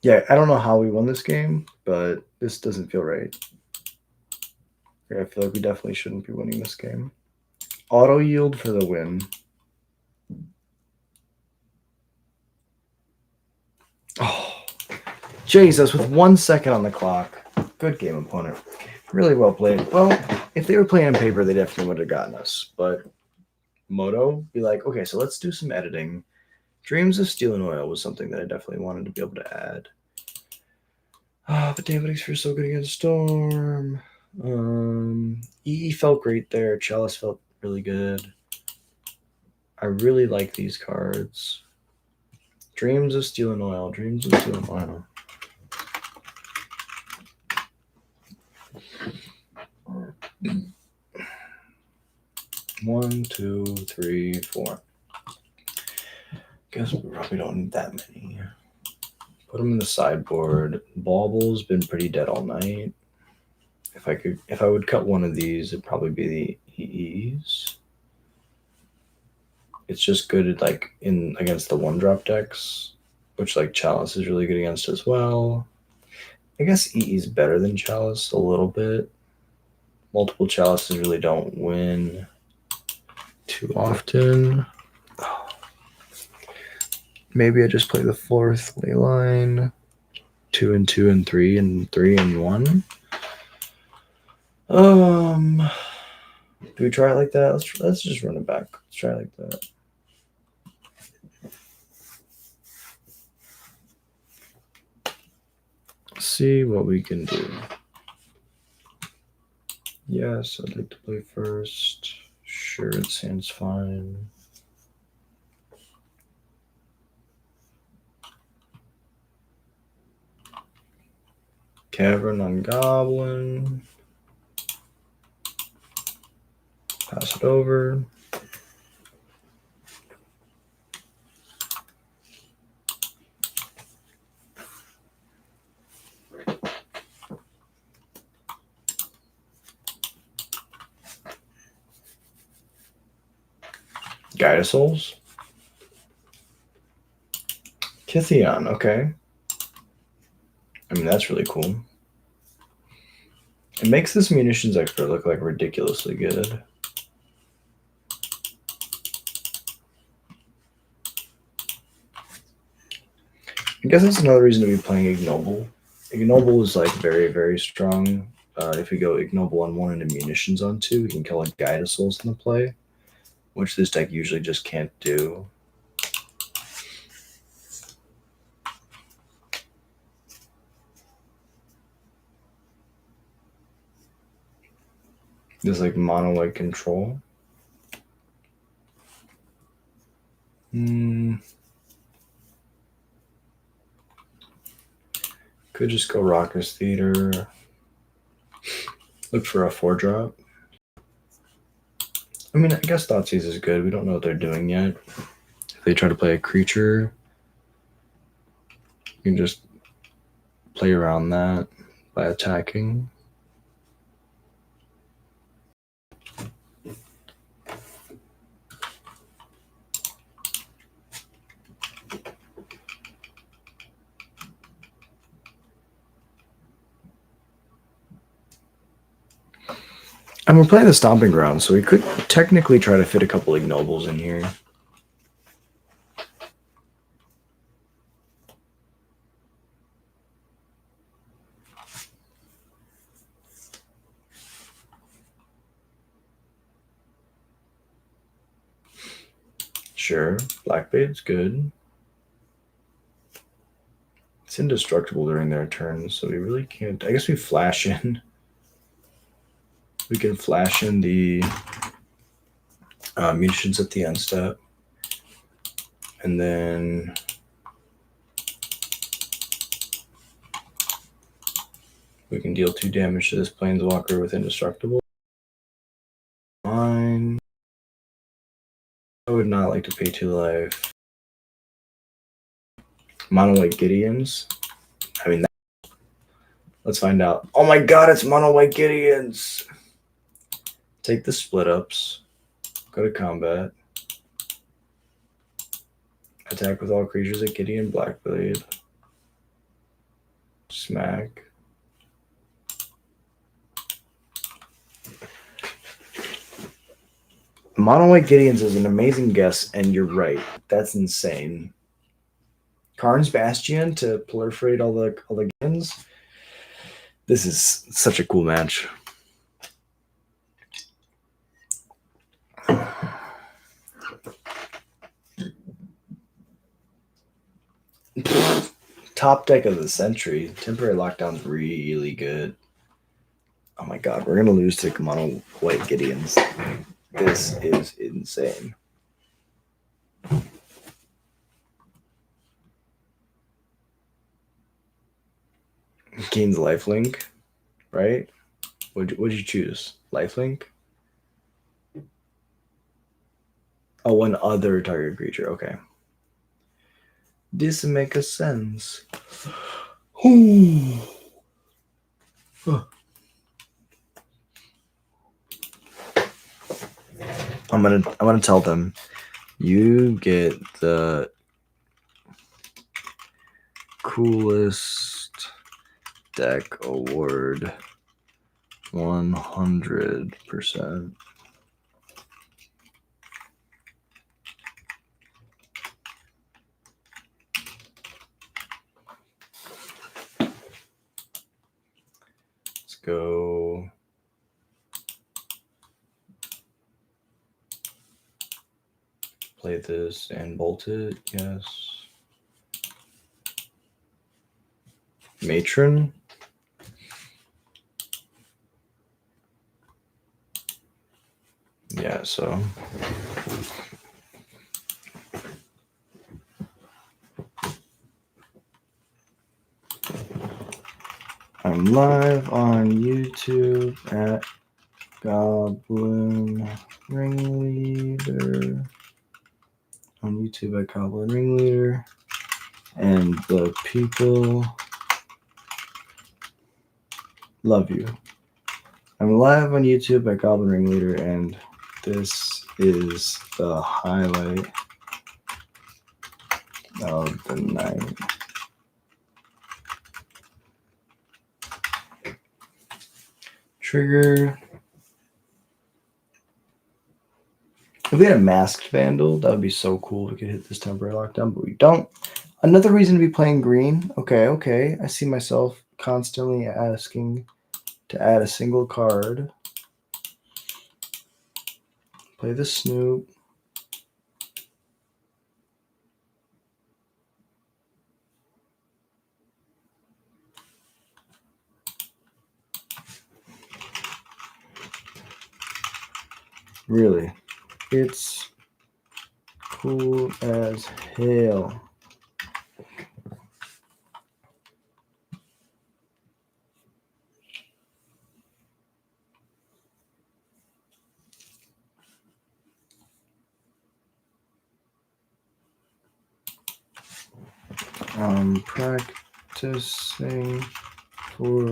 Yeah, I don't know how we won this game, but this doesn't feel right. Yeah, I feel like we definitely shouldn't be winning this game. Auto yield for the win. Oh, Jesus, with 1 second on the clock. Good game, opponent. Really well played. Well, if they were playing on paper, they definitely would have gotten us. But Moto, be like, okay, so let's do some editing. Dreams of Steel and Oil was something that I definitely wanted to be able to add. But David feels so good against Storm. EE felt great there. Chalice felt really good. I really like these cards. Dreams of Steel and Oil. Dreams of Steel and Oil. One, two, three, four. Guess we probably don't need that many. Put them in the sideboard. Bauble's been pretty dead all night. If I would cut one of these, it'd probably be the EEs. It's just good at against the 1-drop decks, which like Chalice is really good against as well. I guess EE is better than Chalice a little bit. Multiple Chalices really don't win too often. Maybe I just play the 4th ley line. 2 and 2 and 3 and 3 and 1. Do we try it like that? Let's just run it back. Let's try it like that. See what we can do. Yes, I'd like to play first. Sure, it seems fine. Cavern on Goblin. Pass it over. Guide of Souls. Kithion, okay. I mean, that's really cool. It makes this munitions expert look like ridiculously good. I guess that's another reason to be playing Ignoble. Ignoble is like very, very strong. If we go Ignoble on 1 and munitions on 2, we can kill a Guide of Souls in the play, which this deck usually just can't do. There's like mono-like control. Could just go Raucous Theater. Look for a 4-drop. I mean, I guess Thoughtseize is good. We don't know what they're doing yet. If they try to play a creature, you can just play around that by attacking. And we're playing the Stomping Ground, so we could technically try to fit a couple ignobles in here. Sure, Blackbait's good. It's indestructible during their turns, so we really can't. I guess we flash in. We can flash in the munitions at the end step. And then we can deal 2 damage to this Planeswalker with indestructible. Fine. I would not like to pay 2 life. Mono White Gideons. I mean, let's find out. Oh my god, it's Mono White Gideons! Take the split ups. Go to combat. Attack with all creatures at Gideon Blackblade. Smack. Mono White Gideons is an amazing guess, and you're right. That's insane. Karn's Bastion to proliferate all the Gideons. This is such a cool match. Top deck of the century. Temporary Lockdown's really good. Oh my god, we're gonna lose to Mono White Gideons. This is insane. Gains lifelink, right? What'd you choose? Lifelink? Oh, one other target creature. Okay. This makes sense. Ooh. I'm gonna tell them you get the coolest deck award 100%. Let's go. Play this and bolt it. Yes. Matron. Yeah, so I'm live on YouTube at Goblin Ringleader. On YouTube at Goblin Ringleader. And the people love you. I'm live on YouTube at Goblin Ringleader, and this is the highlight of the night. Trigger. If we had a masked Vandal, that would be so cool. We could hit this temporary lockdown, but we don't. Another reason to be playing green. Okay. I see myself constantly asking to add a single card. Play the Snoop. Really, it's cool as hell. I'm practicing for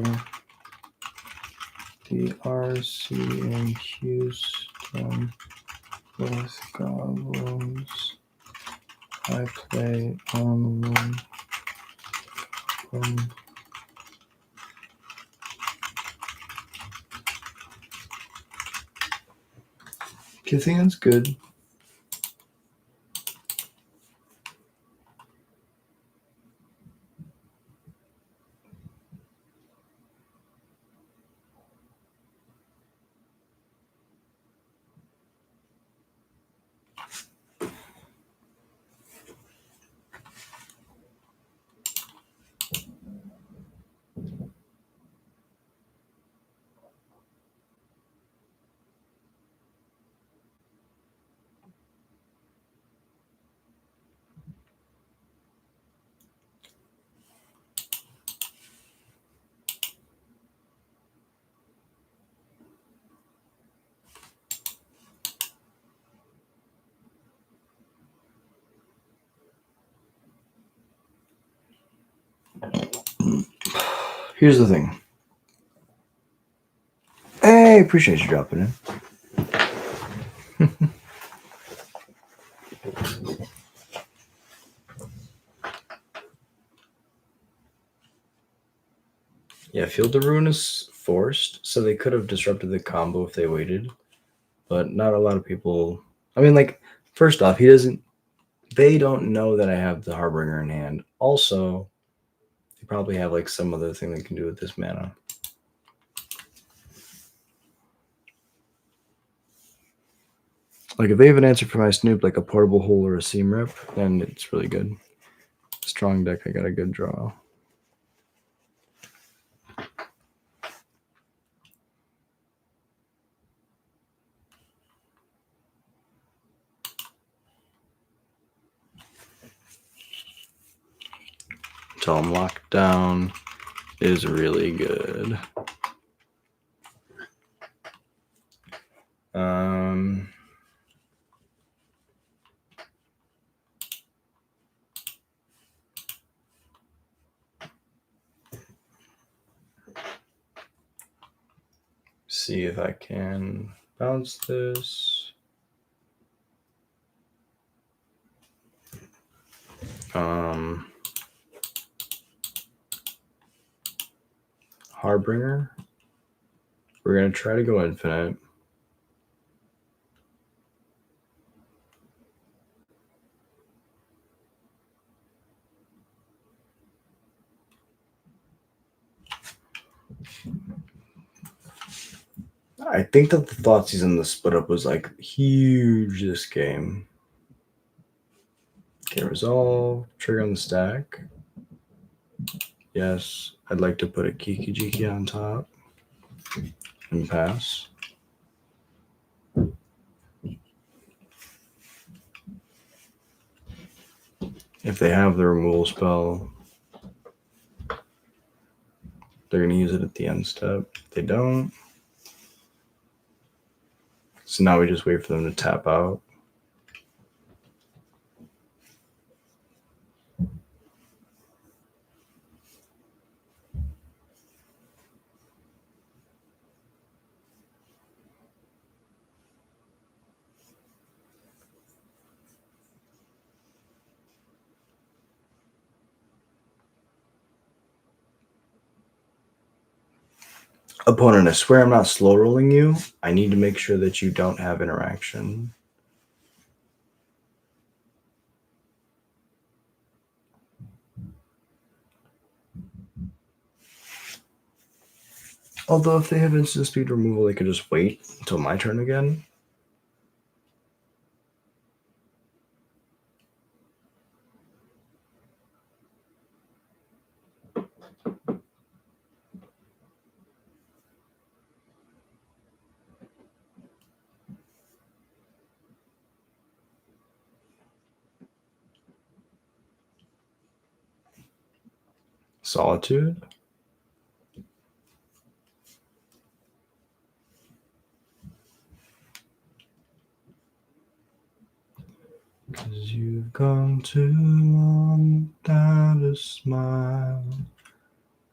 the RC in Houston with Goblins. I play online. Kithian's good. Here's the thing. Hey, appreciate you dropping in. Yeah, Field of Ruin is forced, so they could have disrupted the combo if they waited. But not a lot of people. I mean, like, first off, they don't know that I have the Harbinger in hand. Also, they probably have like some other thing they can do with this mana. Like, if they have an answer for my Snoop, like a Portable Hole or a Seam Rip, then it's really good. Strong deck, I got a good draw. Tell them Lockdown is really good. See if I can bounce this. Harbinger. We're going to try to go infinite. I think that the Thoughtseize in the split up was like huge this game. Okay, resolve, trigger on the stack. Yes, I'd like to put a Kiki Jiki on top and pass. If they have the removal spell, they're going to use it at the end step. If they don't, so now we just wait for them to tap out. Opponent, I swear I'm not slow rolling you. I need to make sure that you don't have interaction. Although if they have instant speed removal, they could just wait until my turn again. Solitude. Cause you've gone too long without a smile.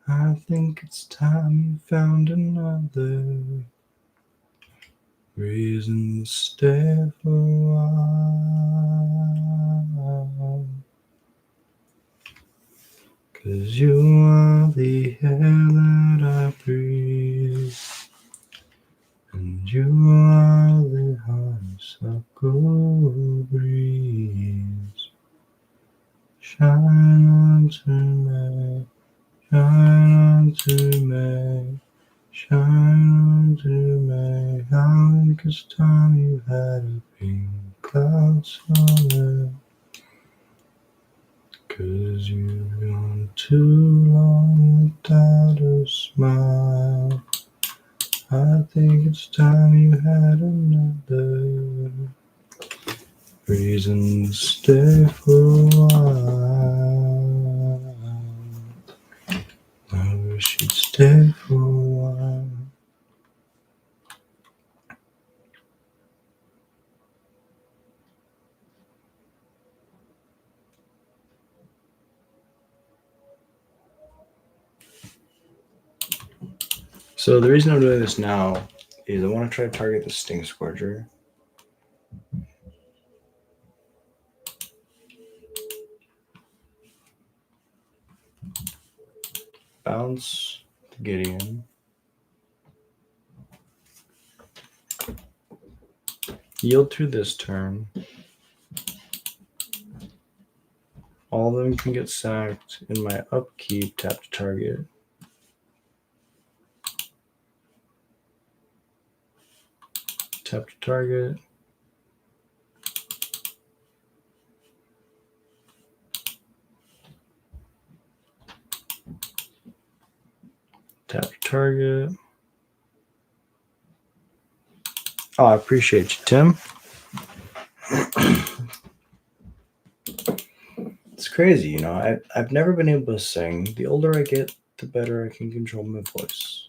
I think it's time you found another reason to stay for a while. Cause you are the air that I breathe, and you are the heart cool breeze. Shine onto me, shine onto me, shine onto me. How like it's time you had a pink cloud somewhere. 'Cause you've gone too long without a smile. I think it's time you had another reason to stay for a while. I wish you'd stay for a while. So the reason I'm doing this now is I want to try to target the Sting Scourger. Bounce the Gideon. Yield through this turn. All of them can get sacked in my upkeep, tap to target. Tap to target. Tap to target. Oh, I appreciate you, Tim. It's crazy, you know. I've never been able to sing. The older I get, the better I can control my voice.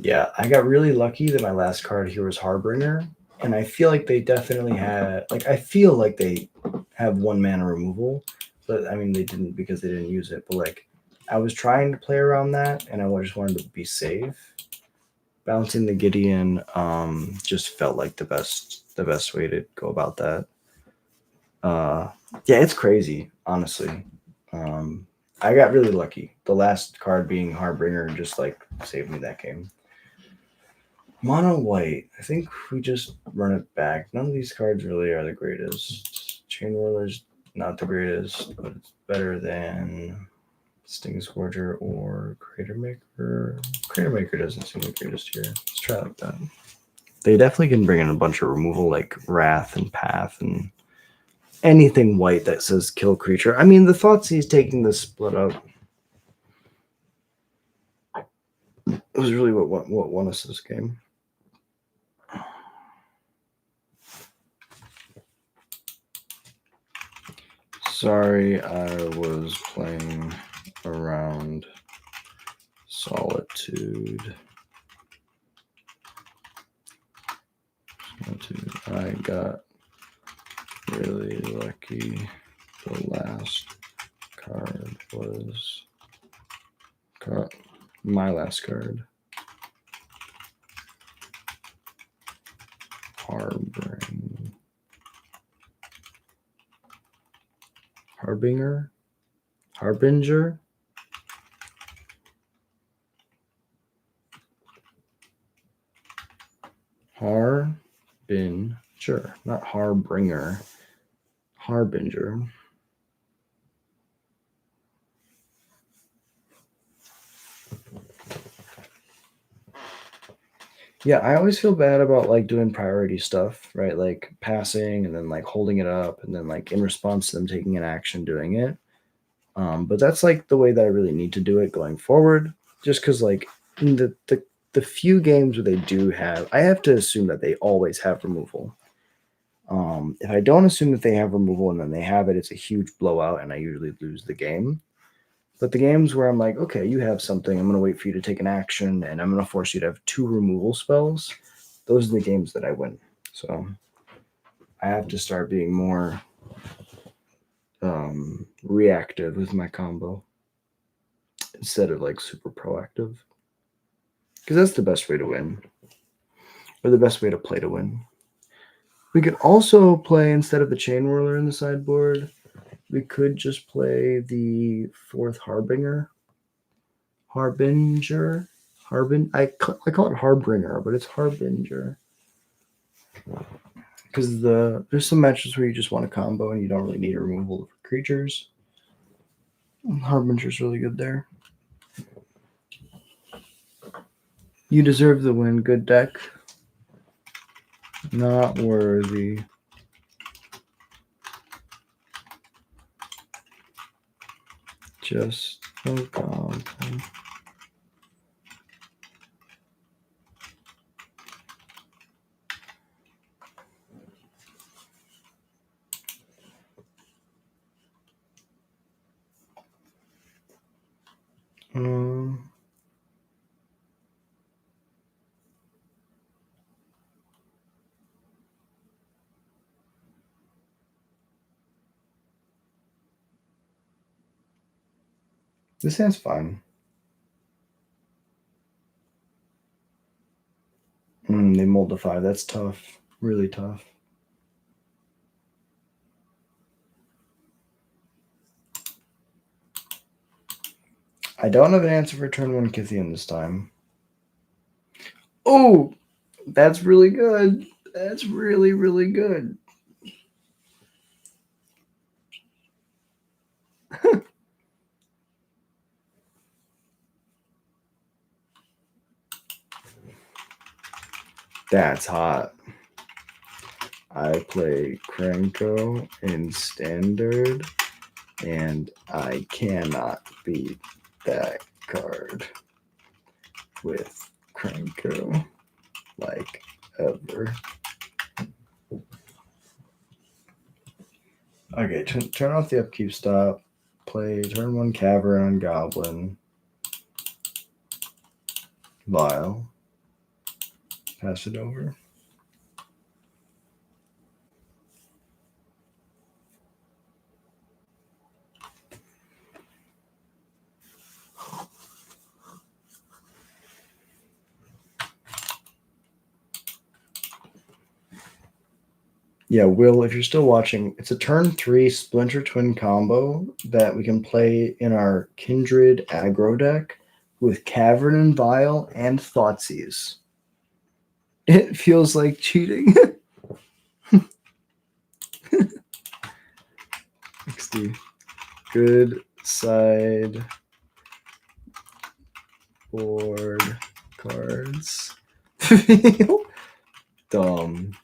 Yeah, I got really lucky that my last card here was Harbinger, and I feel like they definitely had, I feel like they have 1 mana removal, but I mean, they didn't because they didn't use it. But I was trying to play around that, and I just wanted to be safe. Bouncing the Gideon just felt like the best way to go about that. Yeah, it's crazy, honestly. I got really lucky. The last card being Harbinger just saved me that game. Mono white. I think we just run it back. None of these cards really are the greatest. Chain Whirler's not the greatest, but it's better than Sting Scourger or Crater Maker. Crater Maker doesn't seem the greatest here. Let's try like that. They definitely can bring in a bunch of removal like Wrath and Path and anything white that says kill creature. I mean, the Thoughtseize taking the split up was really what won us this game. Sorry, I was playing around Solitude. I got really lucky. The last card was my last card. Harbinger. Harbinger. Not Harbinger. Harbinger. Yeah, I always feel bad about doing priority stuff, right? Like passing and then holding it up and then in response to them taking an action doing it. But that's the way that I really need to do it going forward. Just because in the few games where they do have, I have to assume that they always have removal. If I don't assume that they have removal and then they have it, it's a huge blowout and I usually lose the game. But the games where I'm okay, you have something, I'm going to wait for you to take an action, and I'm going to force you to have 2 removal spells, those are the games that I win. So I have to start being more reactive with my combo instead of like super proactive, because that's the best way to win, or the best way to play to win. We could also play, instead of the Chain Whirler in the sideboard, we could just play the 4th Harbinger. I call it Harbinger, but it's Harbinger. Because there's some matches where you just want a combo and you don't really need a removal of creatures. Harbinger's really good there. You deserve the win. Good deck. Not worthy. Just a goblin. This hand's fine. They moldify. That's tough. Really tough. I don't have an answer for turn 1 Kythian this time. Oh, that's really good. That's really, really good. That's hot. I play Krenko in Standard, and I cannot beat that card with Krenko, like, ever. Okay, turn off the upkeep stop. Play turn 1 Cavern on Goblin. Vial. Pass it over. Yeah, Will, if you're still watching, it's a turn 3 Splinter Twin combo that we can play in our Kindred aggro deck with Cavern and Vial and Thoughtseize. It feels like cheating. XD. Good side board cards. Dumb.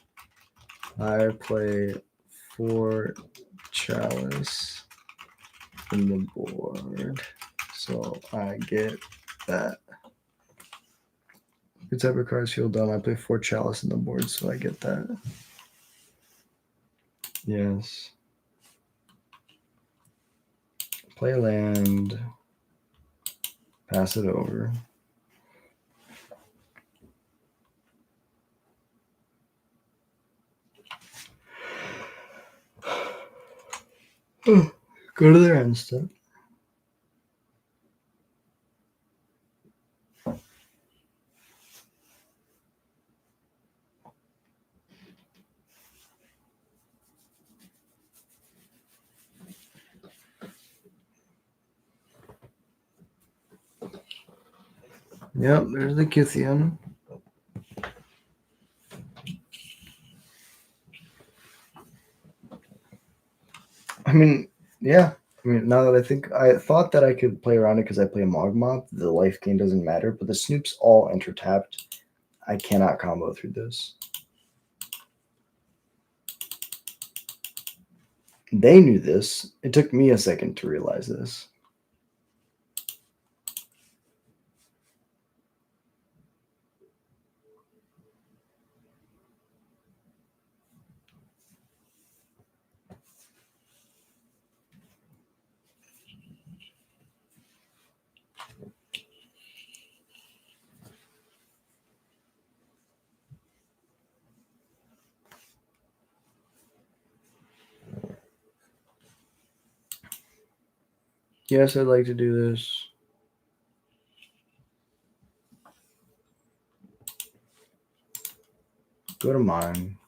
I play 4 Chalice in the board, so I get that. Good type of cards feel dumb. I play 4 Chalice in the board, so I get that. Yes. Play land. Pass it over. Go to their end step. Yep, there's the Kythian. I mean, yeah. I mean, now that I thought that I could play around it because I play Mogmoth. The life gain doesn't matter, but the Snoop's all enter tapped. I cannot combo through this. They knew this. It took me a second to realize this. Yes, I'd like to do this. Go to mine.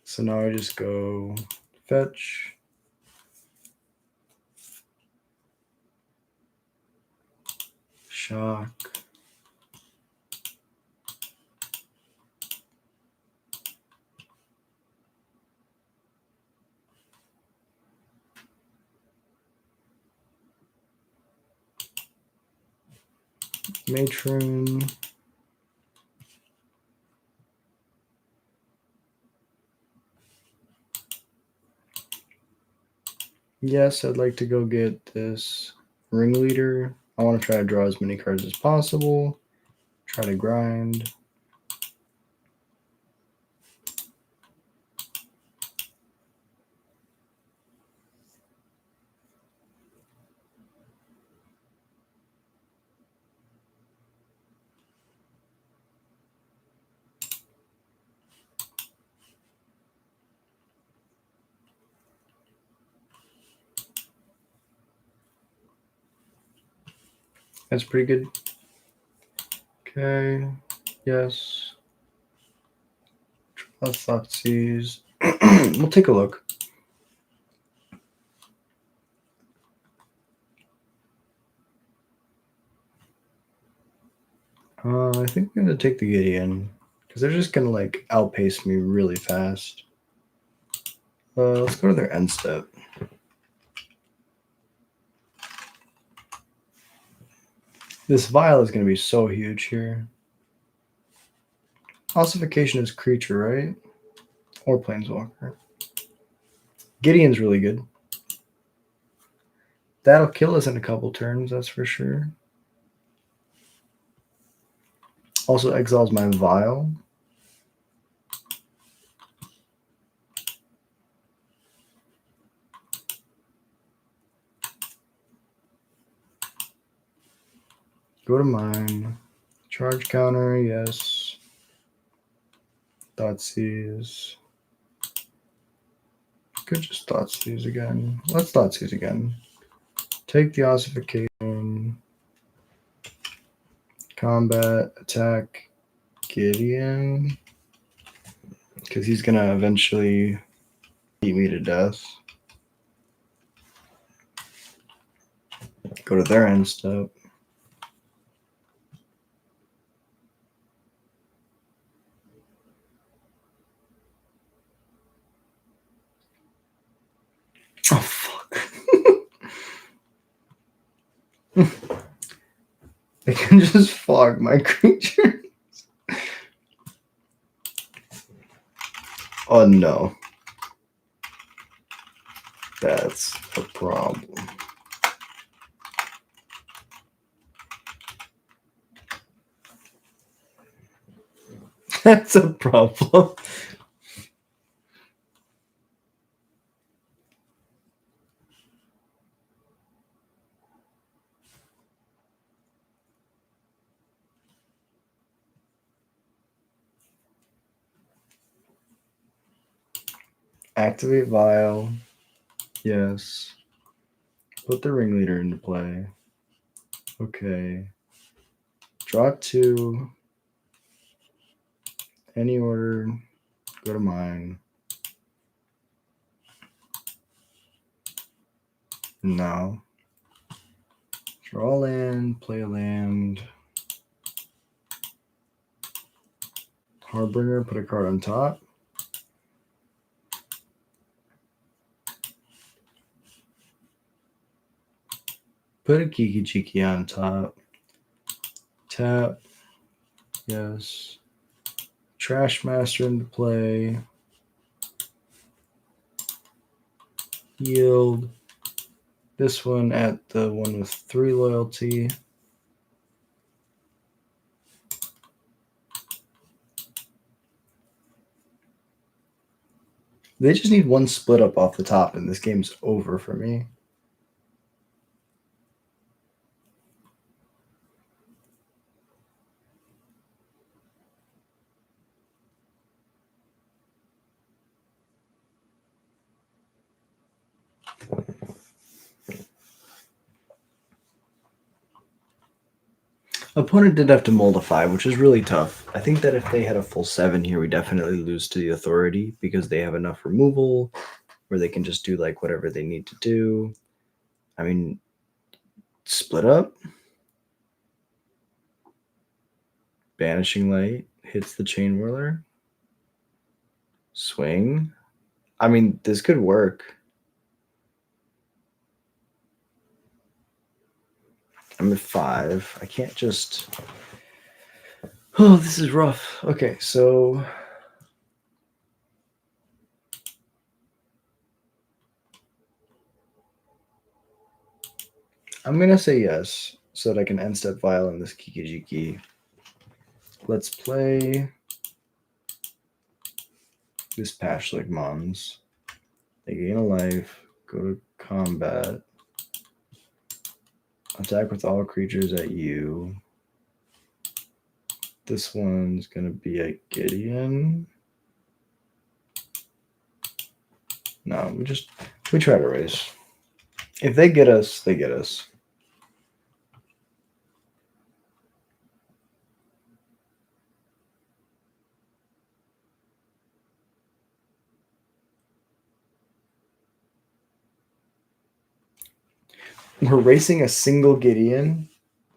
So now I just go fetch. Shock. Matron. Yes, I'd like to go get this ringleader. I want to try to draw as many cards as possible. Try to grind. That's pretty good. Okay. Yes. Let's Thoughtseize. We'll take a look. I think I'm going to take the Gideon because they're just going to like outpace me really fast. Let's go to their end step. This vial is going to be so huge here. Ossification is creature, right? Or planeswalker. Gideon's really good. That'll kill us in a couple turns, that's for sure. Also exiles my vial. Go to mine. Charge counter, yes. Thoughtseize. Could just Thoughtseize again. Let's Thoughtseize again. Take the ossification. Combat, attack, Gideon. Because he's going to eventually beat me to death. Go to their end step. Oh, fuck. They can just fog my creature. Oh, no. That's a problem. That's a problem. Activate vial. Yes. Put the ringleader into play. Okay. Draw 2. Any order. Go to mine. No. Draw land. Play a land. Harbinger. Put a card on top. Put a Kiki Chiki on top. Tap. Yes. Trash Master into play. Yield. This one at the one with 3 loyalty. They just need one split up off the top, and this game's over for me. Opponent did have to mold a 5, which is really tough. I think that if they had a full 7 here, we definitely lose to the authority because they have enough removal where they can just do like whatever they need to do. I mean, split up. Banishing Light hits the Chain Whirler. Swing. I mean, this could work. I'm at 5. I can't just... Oh, this is rough. Okay, so... I'm going to say yes so that I can end step Vial in this Kikijiki. Let's play this Pashlik Mons. They gain a life, go to combat, attack with all creatures at you. This one's going to be a Gideon. No, we try to race. If they get us, they get us. We're racing a single Gideon.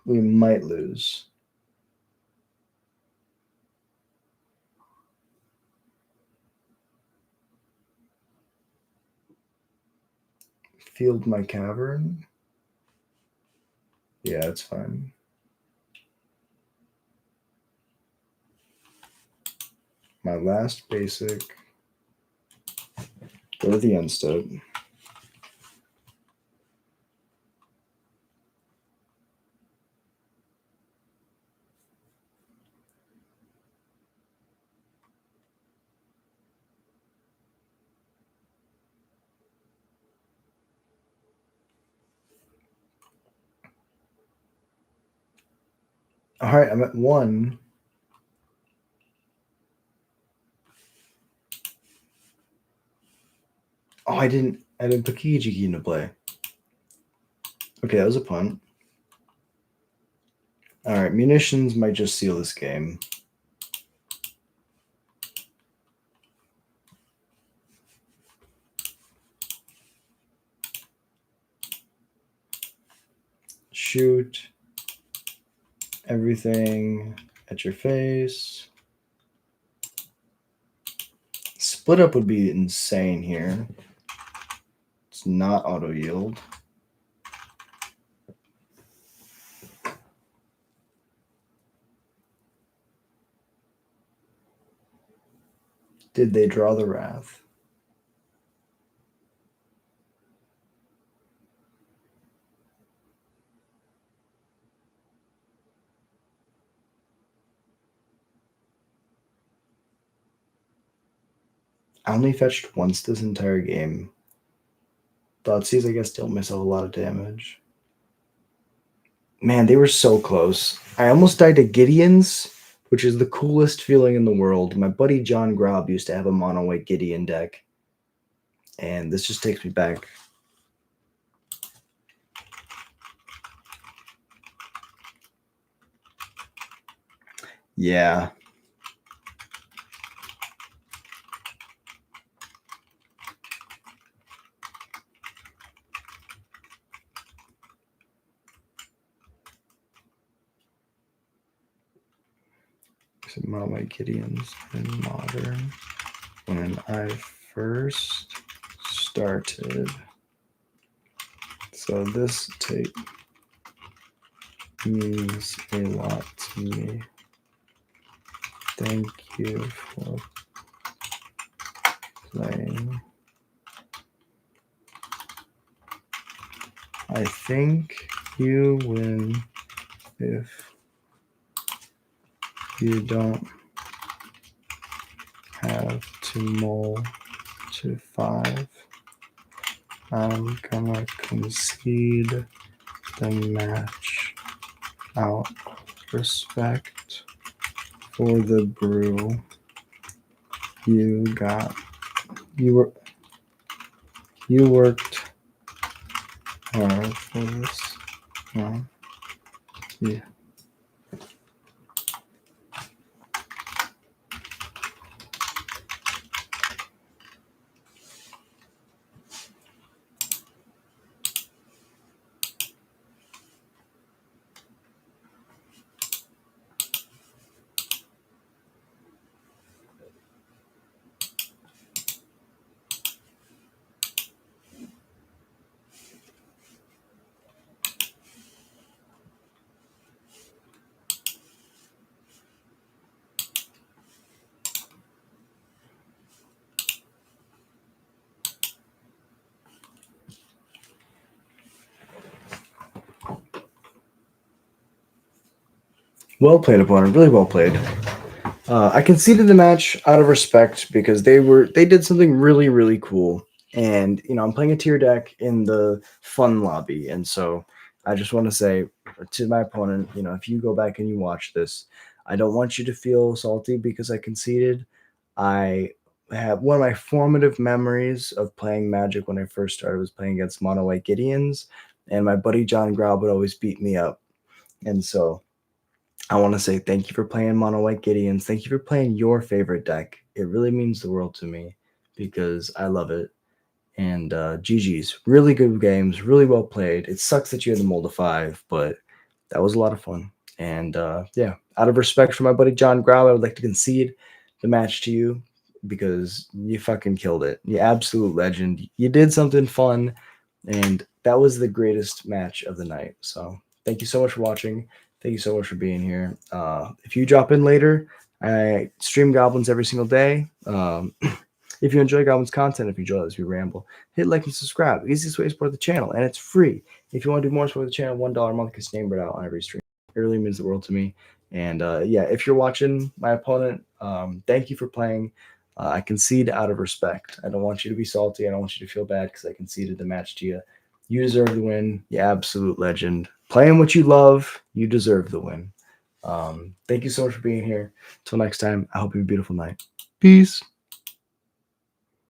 We might lose. Field my cavern. Yeah, it's fine. My last basic. Go to the end step. All right, I'm at 1. Oh, I didn't put Kikijiki into play. Okay, that was a punt. All right, munitions might just seal this game. Shoot everything at your face. Split up would be insane here. It's not auto yield. Did they draw the Wrath? I only fetched once this entire game. Thoughtseize, I guess, don't miss a lot of damage. Man, they were so close. I almost died to Gideons, which is the coolest feeling in the world. My buddy John Grob used to have a mono white Gideon deck. And this just takes me back. Yeah. Mono white Gideons in Modern. When I first started. So this tape means a lot to me. Thank you for playing. I think you win if you don't have to mull to 5. I'm gonna concede the match out of respect for the brew you got. You worked hard for this. Yeah. Well played, opponent. Really well played. I conceded the match out of respect because they did something really cool, and I'm playing a tier deck in the fun lobby, and so I just want to say to my opponent, if you go back and you watch this, I don't want you to feel salty because I conceded. I have one of my formative memories of playing Magic when I first started was playing against Mono White Gideons, and my buddy John Grau would always beat me up, and so I want to say thank you for playing Mono White Gideons. Thank you for playing your favorite deck. It really means the world to me because I love it. And GG's. Really good games. Really well played. It sucks that you had to mold a 5, but that was a lot of fun. And yeah, out of respect for my buddy John Grau, I would like to concede the match to you because you fucking killed it. You absolute legend. You did something fun, and that was the greatest match of the night. So thank you so much for watching. Thank you so much for being here. If you drop in later, I stream Goblins every single day. If you enjoy Goblins content, if you enjoy this, we ramble, hit like and subscribe. Easiest way to support the channel, and it's free. If you want to do more support the channel, $1 a month gets named out on every stream. It really means the world to me. And yeah, if you're watching my opponent, thank you for playing. I concede out of respect. I don't want you to be salty. I don't want you to feel bad because I conceded the match to you. You deserve the win. You absolute legend. Playing what you love, you deserve the win. Thank you so much for being here. Till next time, I hope you have a beautiful night. Peace.